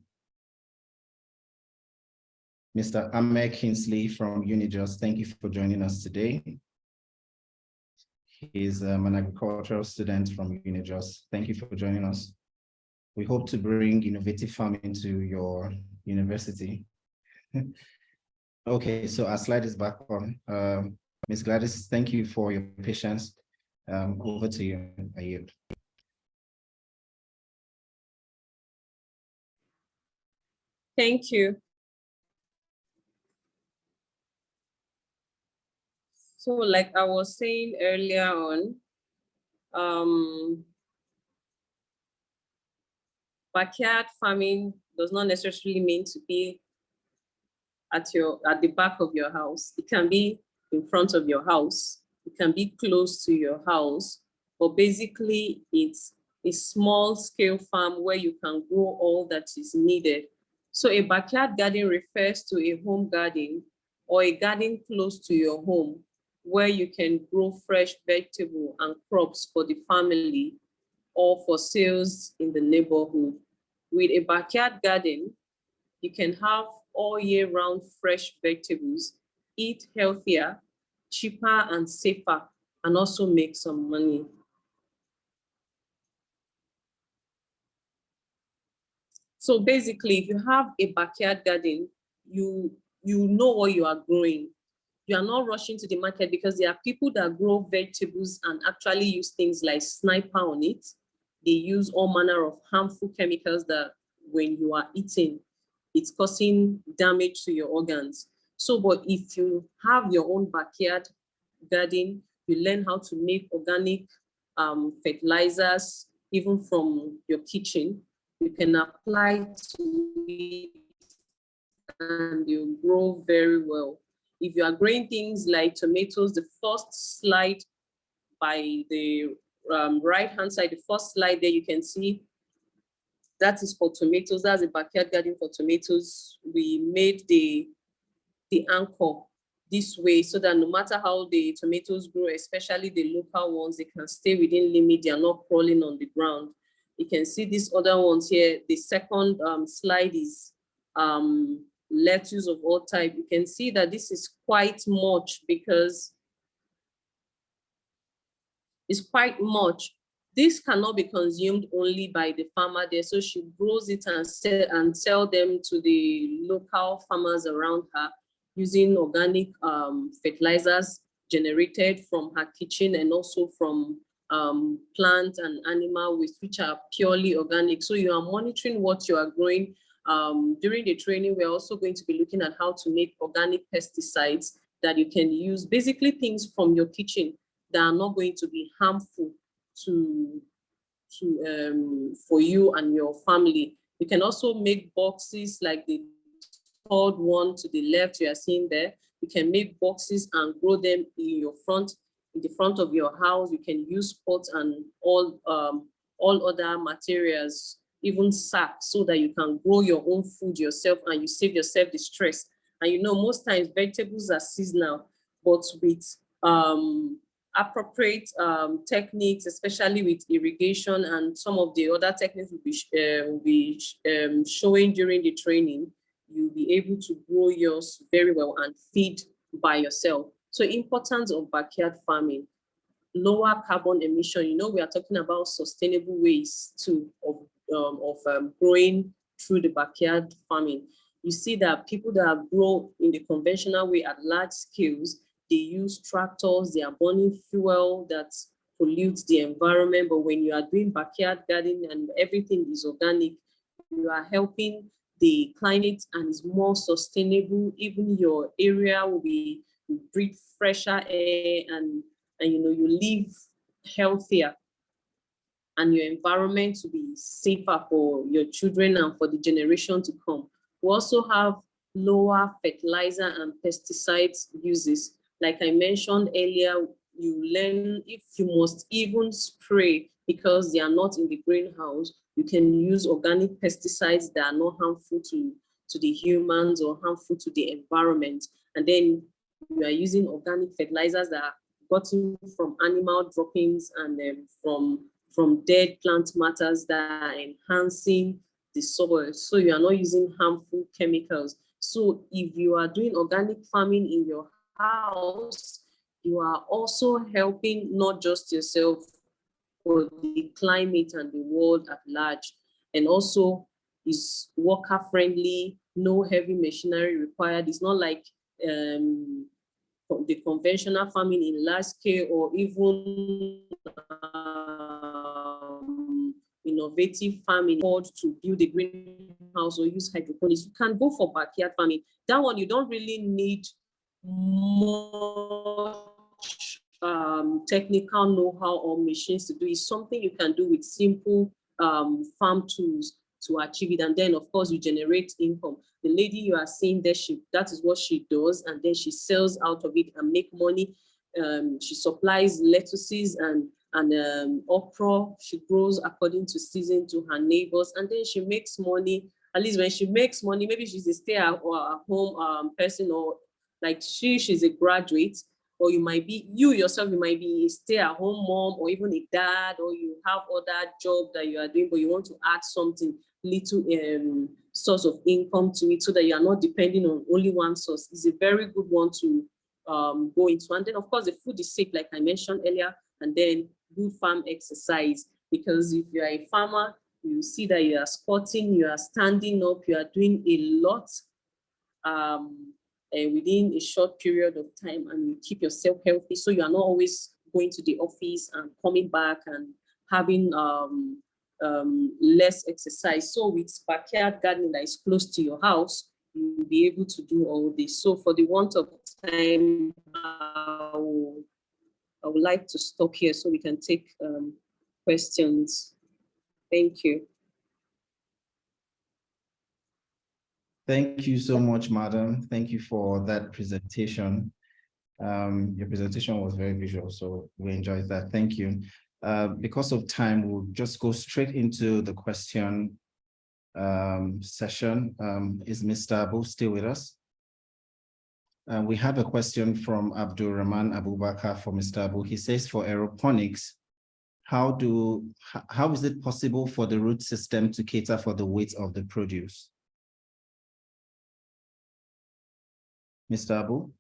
Mr. Ahmed Kinsley from Unijust, thank you for joining us today. He's an agricultural student from Unijust. Thank you for joining us. We hope to bring innovative farming to your university. Okay, so our slide is back on. Ms. Gladys, thank you for your patience. Over to you. I yield. Thank you. So like I was saying earlier on, backyard farming does not necessarily mean to be at the back of your house. It can be in front of your house. It can be close to your house. but basically it's a small scale farm where you can grow all that is needed. So a backyard garden refers to a home garden or a garden close to your home where you can grow fresh vegetable and crops for the family or for sales in the neighborhood. With a backyard garden, you can have all year round fresh vegetables, eat healthier, cheaper and safer, and also make some money. So basically, if you have a backyard garden, you know what you are growing. You are not rushing to the market because there are people that grow vegetables and actually use things like sniper on it. They use all manner of harmful chemicals that when you are eating, it's causing damage to your organs. So, but if you have your own backyard garden, you learn how to make organic fertilizers, even from your kitchen, you can apply to it and you grow very well. If you are growing things like tomatoes, the first slide by the right-hand side, the first slide there, you can see that is for tomatoes. That's a backyard garden for tomatoes. We made the anchor this way so that no matter how the tomatoes grow, especially the local ones, they can stay within limit. They are not crawling on the ground. You can see these other ones here. The second slide is lettuce of all type. You can see that this is quite much because it's quite much. This cannot be consumed only by the farmer there. So she grows it and sell them to the local farmers around her using organic fertilizers generated from her kitchen and also from plant and animal waste, which are purely organic. So you are monitoring what you are growing. During the training, we're also going to be looking at how to make organic pesticides that you can use, basically things from your kitchen that are not going to be harmful for you and your family. You can also make boxes like the third one to the left you are seeing there. You can make boxes and grow them in the front of your house. You can use pots and all other materials, even sacks, so that you can grow your own food yourself and you save yourself the stress. And you know, most times vegetables are seasonal, but with appropriate techniques, especially with irrigation and some of the other techniques will be showing during the training, you'll be able to grow yours very well and feed by yourself. So importance of backyard farming, lower carbon emission. You know, we are talking about sustainable ways too of growing through the backyard farming. You see that people that grow in the conventional way at large scales, they use tractors, they are burning fuel that pollutes the environment. But when you are doing backyard gardening and everything is organic, you are helping the climate and is more sustainable. Even your area will be, you breathe fresher air and you know, you live healthier and your environment to be safer for your children and for the generation to come. We also have lower fertilizer and pesticides uses. Like I mentioned earlier, you learn if you must even spray because they are not in the greenhouse, you can use organic pesticides that are not harmful to the humans or harmful to the environment. And then you are using organic fertilizers that are gotten from animal droppings and from dead plant matters that are enhancing the soil. So you are not using harmful chemicals. So if you are doing organic farming in your house, you are also helping not just yourself, but the climate and the world at large. And also is worker friendly, no heavy machinery required. It's not like the conventional farming in large scale or even innovative farming to build a greenhouse or use hydroponics. You can go for backyard farming. That one, you don't really need much technical know-how or machines to do. It's something you can do with simple farm tools to achieve it. And then, of course, you generate income. The lady you are seeing there, that is what she does. And then she sells out of it and make money. She supplies lettuces and and okra. She grows according to season to her neighbors, and then she makes money. At least when she makes money, maybe she's a stay-at-home person, or like she's a graduate, or you might be, you yourself, you might be a stay-at-home mom, or even a dad, or you have other job that you are doing, but you want to add something little source of income to it, so that you are not depending on only one source. It's a very good one to go into. And then of course the food is safe, like I mentioned earlier, and then good farm exercise, because if you are a farmer, you see that you are squatting, you are standing up, you are doing a lot within a short period of time, and you keep yourself healthy, so you are not always going to the office and coming back and having less exercise. So with backyard gardening that is close to your house, you will be able to do all this. So for the want of time, I would like to stop here so we can take questions. Thank you. Thank you so much, madam. Thank you for that presentation. Your presentation was very visual, so we enjoyed that. Thank you. Because of time, we'll just go straight into the question session. Is Mr. Abu still with us? We have a question from Abdul Rahman Abubakar for Mr. Abu. He says, for aeroponics, how is it possible for the root system to cater for the weight of the produce? Mr. Abu?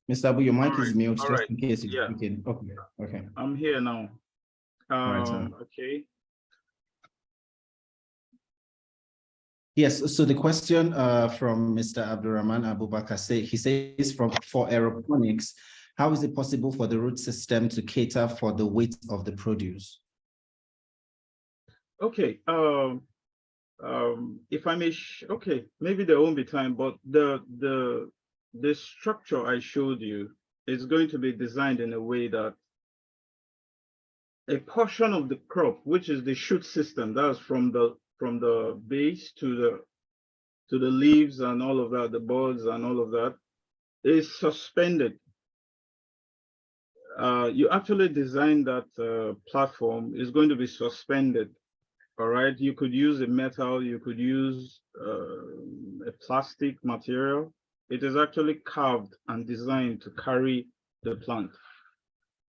Mr. Abu, your mic is mute, just in case you're speaking. Okay, okay. I'm here now. Okay. Yes, so the question from Mr. Abdurrahman Abubakar, he says for aeroponics, how is it possible for the root system to cater for the weight of the produce? Okay, if I may, okay, maybe there won't be time, but the structure I showed you is going to be designed in a way that a portion of the crop, which is the shoot system, that's from the base to the leaves and all of that, the buds and all of that, is suspended. You actually design that platform is going to be suspended. All right, you could use a metal, you could use a plastic material. It is actually carved and designed to carry the plant.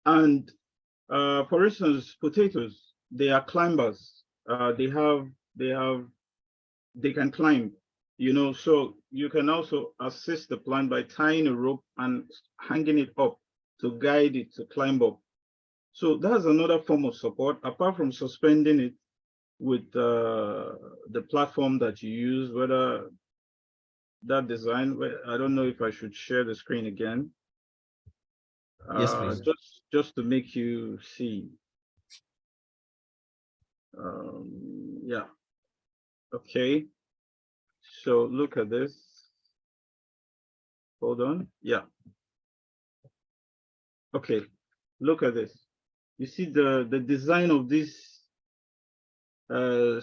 And for instance, potatoes, they are climbers. They can climb, you know, so you can also assist the plant by tying a rope and hanging it up to guide it to climb up. So that's another form of support, apart from suspending it with the platform that you use, whether that design, I don't know if I should share the screen again. Yes, please. Just to make you see. Yeah. Okay. So look at this. Hold on. Yeah. Okay. Look at this. You see the design of this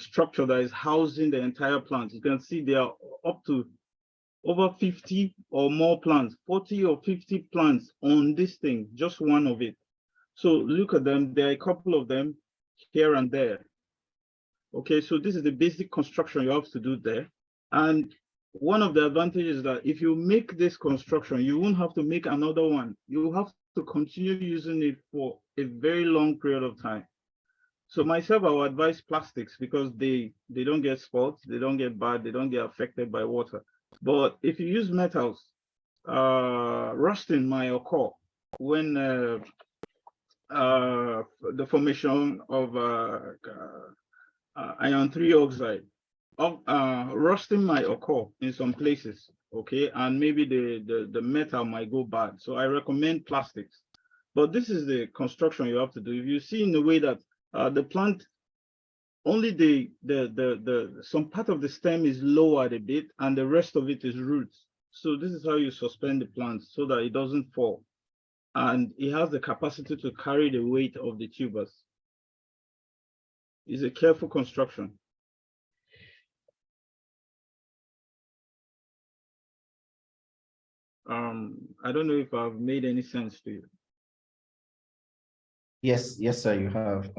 structure that is housing the entire plant. You can see there are up to over 50 or more plants, 40 or 50 plants on this thing, just one of it. So look at them. There are a couple of them here and there. Okay, so this is the basic construction you have to do there. And one of the advantages is that if you make this construction, you won't have to make another one. You have to continue using it for a very long period of time. So myself, I would advise plastics because they don't get spots, they don't get bad, they don't get affected by water. But if you use metals, rusting might occur when the formation of iron 3 oxide. Rusting might occur in some places, okay, and maybe the metal might go bad. So I recommend plastics. But this is the construction you have to do. If you see in the way that the plant, only some part of the stem is lowered a bit and the rest of it is roots. So this is how you suspend the plant so that it doesn't fall. and it has the capacity to carry the weight of the tubers. It's a careful construction. I don't know if I've made any sense to you. Yes, sir, you have.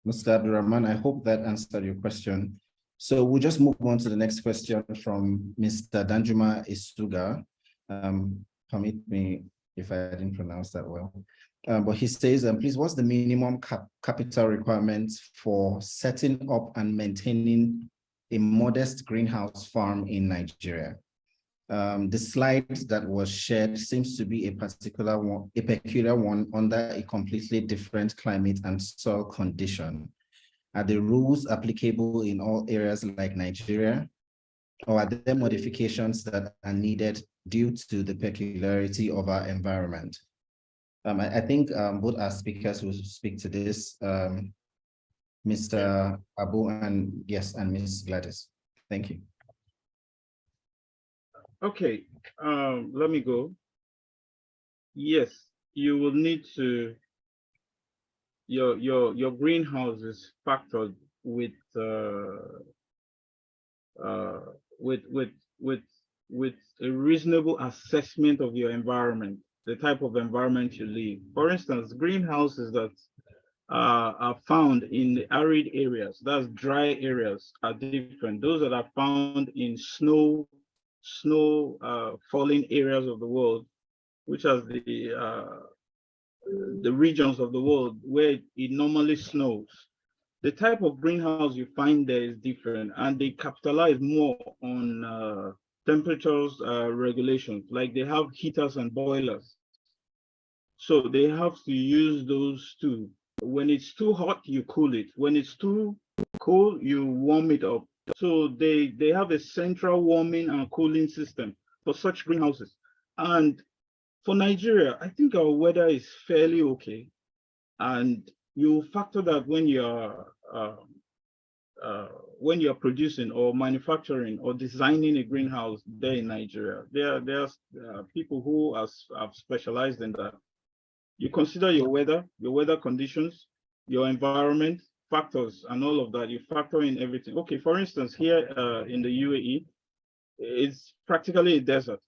Mr. Abdurrahman, I hope that answered your question. So we'll just move on to the next question from Mr. Danjuma Isuga. Permit me if I didn't pronounce that well. But he says, please, what's the minimum capital requirements for setting up and maintaining a modest greenhouse farm in Nigeria? The slide that was shared seems to be a peculiar one under a completely different climate and soil condition. Are the rules applicable in all areas like Nigeria, or are there modifications that are needed due to the peculiarity of our environment? I think both our speakers will speak to this, Mr. Abu and Ms. Gladys. Thank you. Okay, let me go. Yes, you will need to, your greenhouse is factored with a reasonable assessment of your environment, the type of environment you live. For instance, greenhouses that are found in the arid areas, that's dry areas, are different. Those that are found in snow falling areas of the world, which are the regions of the world where it normally snows. The type of greenhouse you find there is different, and they capitalize more on temperatures regulations, like they have heaters and boilers. So they have to use those too. When it's too hot, you cool it. When it's too cold, you warm it up. So they have a central warming and cooling system for such greenhouses. And for Nigeria, I think our weather is fairly okay. And you factor that when you're producing or manufacturing or designing a greenhouse there in Nigeria. There are people who have specialized in that. You consider your weather conditions, your environment, factors, and all of that. You factor in everything. Okay, for instance, here in the UAE, it's practically a desert.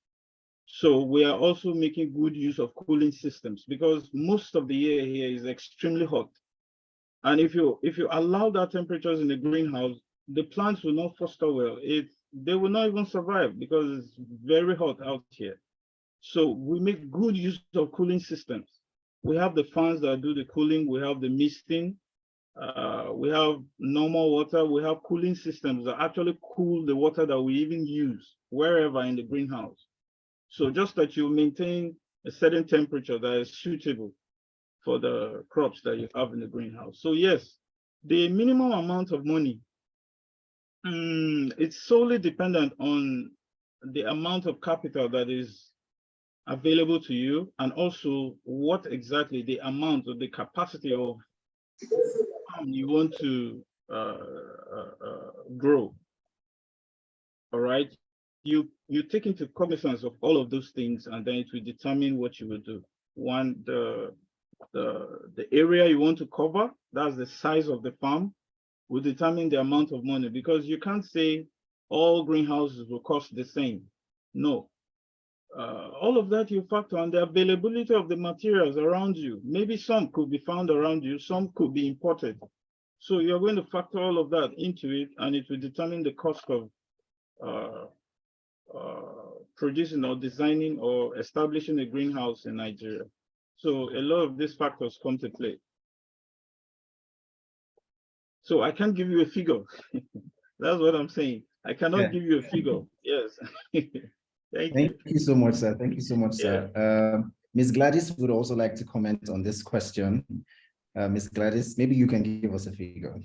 So we are also making good use of cooling systems because most of the year here is extremely hot. And if you allow that temperatures in the greenhouse, the plants will not foster well. They will not even survive because it's very hot out here. So we make good use of cooling systems. We have the fans that do the cooling. We have the misting. We have normal water. We have cooling systems that actually cool the water that we even use wherever in the greenhouse. So just that you maintain a certain temperature that is suitable for the crops that you have in the greenhouse. So yes, the minimum amount of money, it's solely dependent on the amount of capital that is available to you, and also what exactly the amount of the capacity of you want to grow. All right, you take into cognizance of all of those things, and then it will determine what you will do. One, the area you want to cover, that's the size of the farm, will determine the amount of money, because you can't say all greenhouses will cost the same. No. All of that you factor on the availability of the materials around you. Maybe some could be found around you, some could be imported. So you're going to factor all of that into it, and it will determine the cost of producing or designing or establishing a greenhouse in Nigeria. So a lot of these factors come to play. So I can't give you a figure. That's what I'm saying. I cannot give you a figure. Yes. Thank you so much, sir. Thank you so much, sir. Ms. Gladys would also like to comment on this question. Ms. Gladys, maybe you can give us a figure.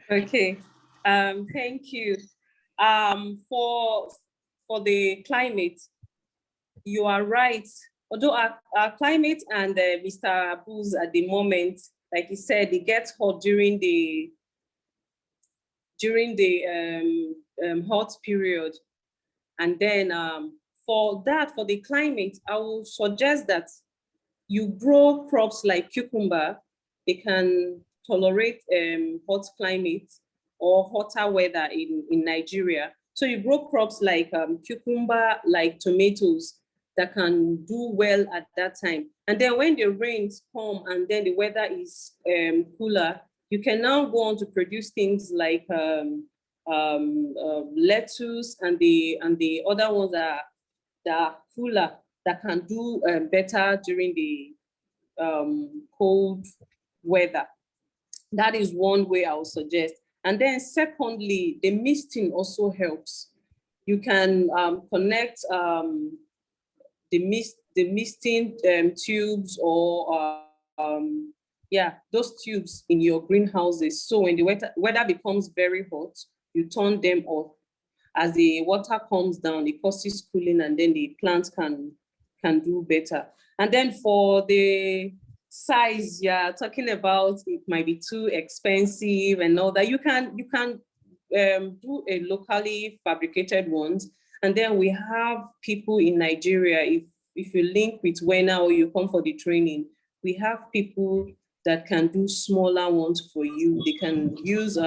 Okay. Thank you. For the climate, you are right. Although our climate and Mr. Abu's at the moment, like he said, it gets hot during the hot period. And then for the climate, I will suggest that you grow crops like cucumber, they can tolerate hot climate or hotter weather in Nigeria. So you grow crops like cucumber, like tomatoes that can do well at that time. And then when the rains come and then the weather is cooler, you can now go on to produce things like lettuce and the other ones that are cooler, that can do better during the cold weather. That is one way I would suggest. And then secondly, the misting also helps. You can connect the misting tubes or yeah, those tubes in your greenhouses. So when the weather becomes very hot, you turn them off. As the water comes down, it causes cooling, and then the plants can do better. And then for the size you're talking about, it might be too expensive and all that. You can do a locally fabricated ones. And then we have people in Nigeria, if you link with WenA or you come for the training, we have people that can do smaller ones for you. They can use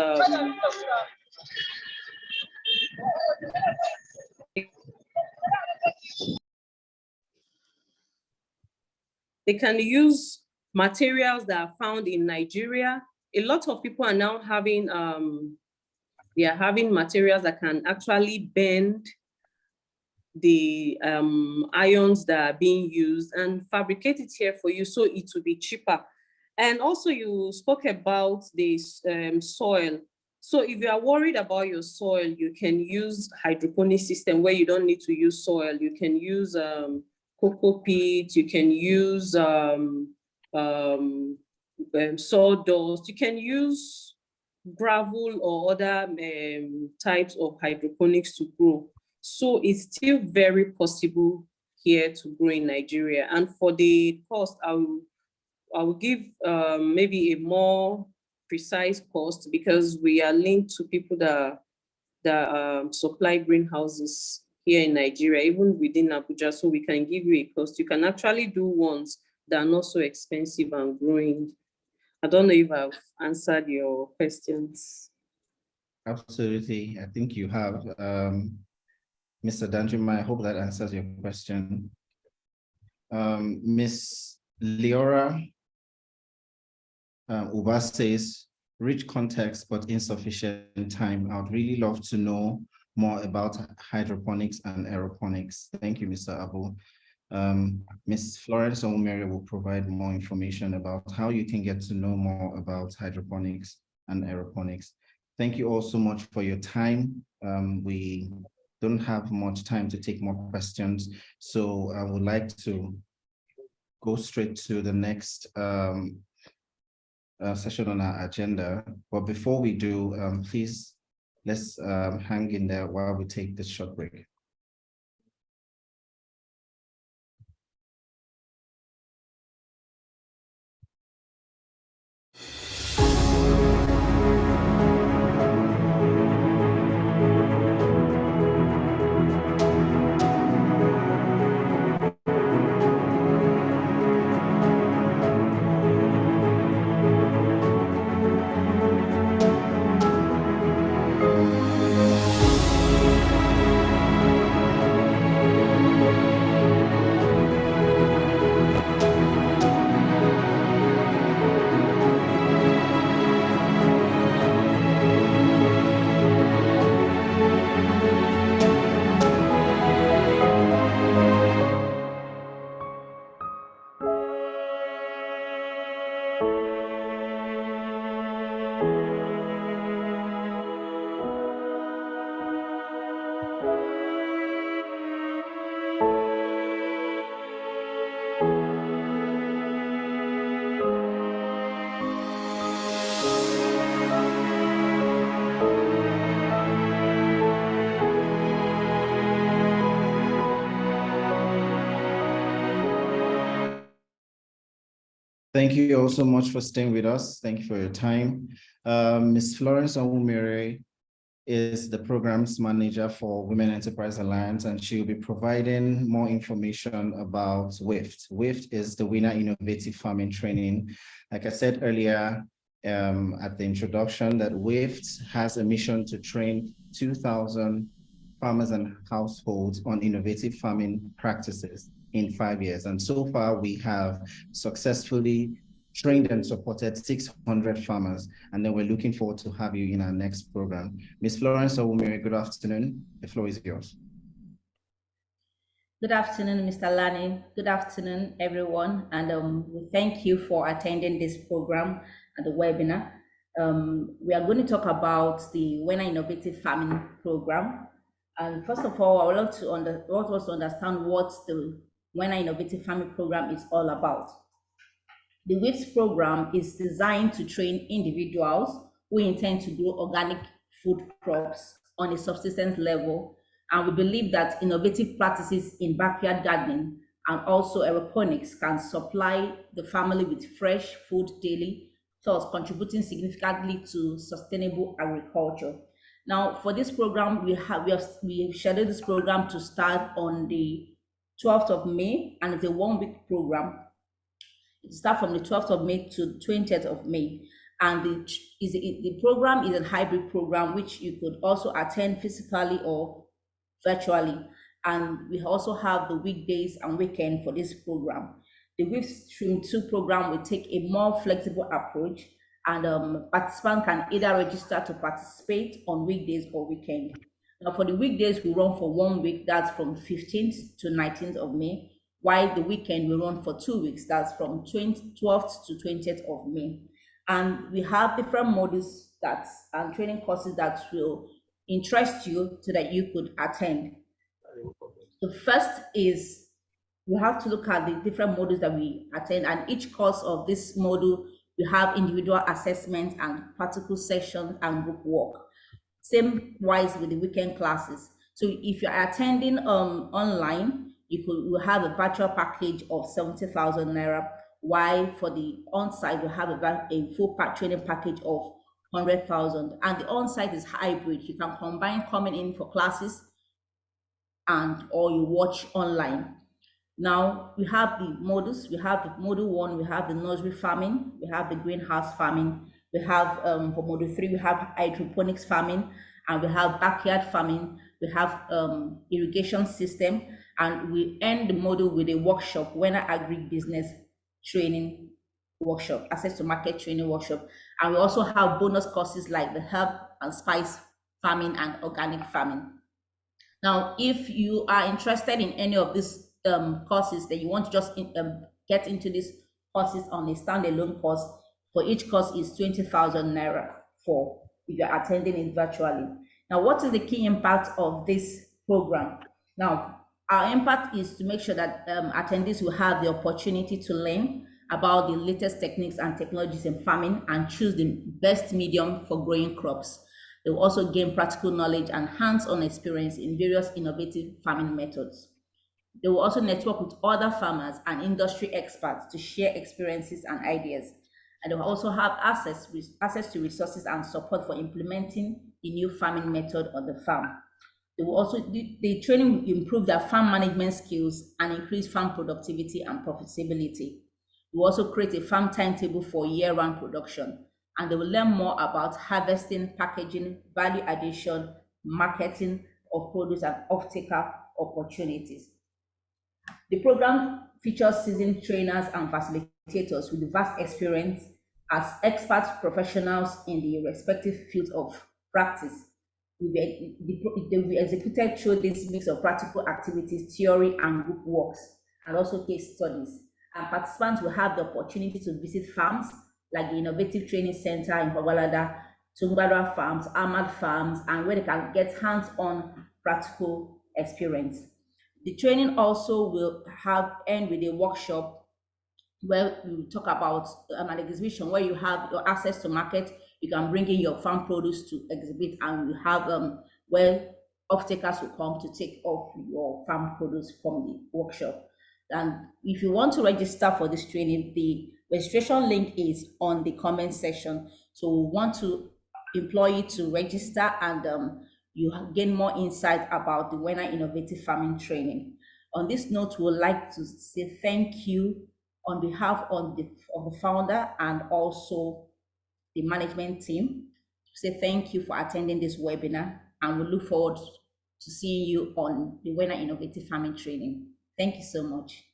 they can use materials that are found in Nigeria. A lot of people are now having they are having materials that can actually bend the ions that are being used and fabricate it here for you, so it will be cheaper. And also you spoke about this soil. So if you are worried about your soil, you can use hydroponic system where you don't need to use soil. You can use cocoa peat, you can use sawdust, you can use gravel or other types of hydroponics to grow. So it's still very possible here to grow in Nigeria. And for the cost, I will give maybe a more precise cost, because we are linked to people that supply greenhouses here in Nigeria, even within Abuja, so we can give you a cost. You can actually do ones that are not so expensive and growing. I don't know if I've answered your questions. Absolutely, I think you have. Mr. Danjuma, I hope that answers your question. Ms. Leora Uba says, rich context, but insufficient time. I would really love to know more about hydroponics and aeroponics. Thank you, Mr. Abu. Ms. Florence Omeri will provide more information about how you can get to know more about hydroponics and aeroponics. Thank you all so much for your time. We don't have much time to take more questions, so I would like to go straight to the next session on our agenda. But before we do, please, let's hang in there while we take this short break. Thank you all so much for staying with us. Thank you for your time. Ms. Florence Omeri is the programs manager for Women Enterprise Alliance, and she'll be providing more information about WIFT. WIFT is the WenA Innovative Farming Training. Like I said earlier at the introduction, that WIFT has a mission to train 2,000 farmers and households on innovative farming practices in 5 years. And so far, we have successfully trained and supported 600 farmers, and then we're looking forward to have you in our next program. Ms. Florence Owumere, good afternoon. The floor is yours. Good afternoon, Mr. Lani. Good afternoon, everyone. And we thank you for attending this program and the webinar. We are going to talk about the WenA Innovative Farming Program. And first of all, I would like to understand what the WenA Innovative Farming Program is all about. The WIFT program is designed to train individuals who intend to grow organic food crops on a subsistence level. And we believe that innovative practices in backyard gardening and also aeroponics can supply the family with fresh food daily, thus contributing significantly to sustainable agriculture. Now, for this program, we have scheduled this program to start on the 12th of May, and it's a 1-week program. It starts from the 12th of May to 20th of May. And the program is a hybrid program, which you could also attend physically or virtually. And we also have the weekdays and weekend for this program. The WIFT Stream 2 program will take a more flexible approach, and participants can either register to participate on weekdays or weekend. Now, for the weekdays, we run for 1 week, that's from 15th to 19th of May, while the weekend we run for 2 weeks, that's from 12th to 20th of May. And we have different modules and training courses that will interest you so that you could attend. The first is we have to look at the different modules that we attend, and each course of this module, we have individual assessments and practical sessions and group work. Same wise with the weekend classes. So if you're attending online, you have a virtual package of 70,000 naira, while for the on-site, you have a full training package of 100,000. And the on-site is hybrid. You can combine coming in for classes or you watch online. Now we have the modules. We have the module 1, we have the nursery farming, we have the greenhouse farming, we have for module 3, we have hydroponics farming, and we have backyard farming, we have irrigation system, and we end the module with a workshop, WenA Agribusiness Training Workshop, access to market training workshop. And we also have bonus courses like the herb and spice farming and organic farming. Now, if you are interested in any of these courses that you want to just get into these courses on a standalone course, for each course is 20,000 naira for if you're attending it virtually. Now, what is the key impact of this program? Now, our impact is to make sure that attendees will have the opportunity to learn about the latest techniques and technologies in farming and choose the best medium for growing crops. They will also gain practical knowledge and hands-on experience in various innovative farming methods. They will also network with other farmers and industry experts to share experiences and ideas. And they will also have access to resources and support for implementing the new farming method on the farm. They will also the training will improve their farm management skills and increase farm productivity and profitability. We will also create a farm timetable for year-round production, and they will learn more about harvesting, packaging, value addition, marketing of produce, and off-taker opportunities. The program features seasoned trainers and facilitators with vast experience as expert professionals in the respective fields of practice. They will be executed through this mix of practical activities, theory, and group works, and also case studies. And participants will have the opportunity to visit farms like the Innovative Training Center in Pawalada, Tungbara Farms, Ahmad Farms, and where they can get hands-on practical experience. The training also will end with a workshop where we talk about an exhibition where you have your access to market. You can bring in your farm produce to exhibit, and we have where off-takers will come to take off your farm produce from the workshop. And if you want to register for this training, the registration link is on the comment section. So we want to implore you to register, and you gain more insight about the WenA Innovative Farming Training. On this note, we would like to say thank you on behalf of the founder and also the management team. Say thank you for attending this webinar, and we look forward to seeing you on the WenA Innovative Farming Training. Thank you so much.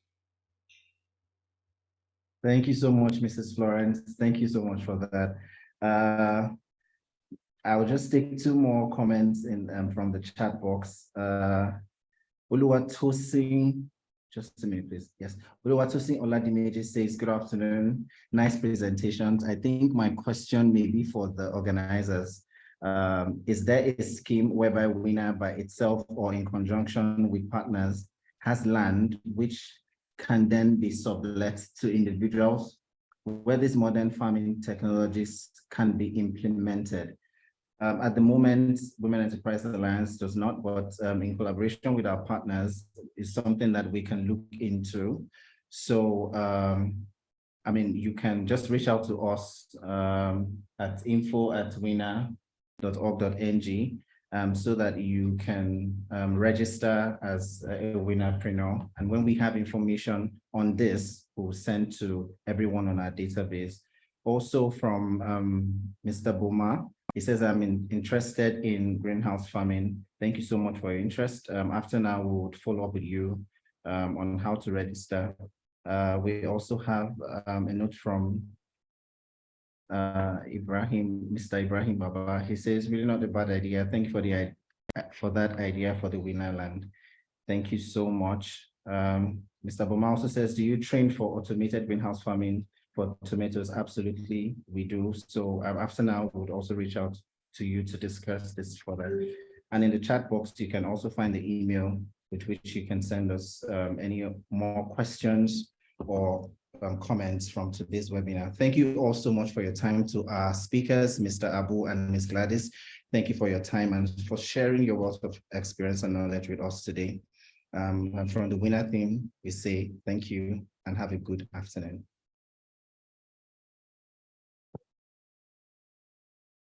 Thank you so much, Mrs. Florence. Thank you so much for that. I'll just take two more comments from the chat box. Oluwatosin, just a minute, please. Yes, Oluwatosin Oladimeji says, good afternoon. Nice presentations. I think my question may be for the organizers. Is there a scheme whereby WenA by itself or in conjunction with partners has land which can then be sublet to individuals, where these modern farming technologies can be implemented? At the moment, Women Enterprise Alliance does not, but in collaboration with our partners is something that we can look into. So, I mean, you can just reach out to us at info@wena.org.ng so that you can register as a WenApreneur. And when we have information on this, we'll send to everyone on our database. Also from Mr. Boma, he says, I'm interested in greenhouse farming. Thank you so much for your interest. After now, we would follow up with you on how to register. We also have a note from Mr. Ibrahim Baba. He says, really not a bad idea. Thank you for that idea for the WenA land. Thank you so much. Mr. Boma also says, do you train for automated greenhouse farming for tomatoes? Absolutely, we do. So after now, we would also reach out to you to discuss this further. And in the chat box, you can also find the email with which you can send us any more questions or comments from today's webinar. Thank you all so much for your time. To our speakers, Mr. Abu and Ms. Gladys, thank you for your time and for sharing your wealth of experience and knowledge with us today. And from the WenA team, we say thank you and have a good afternoon.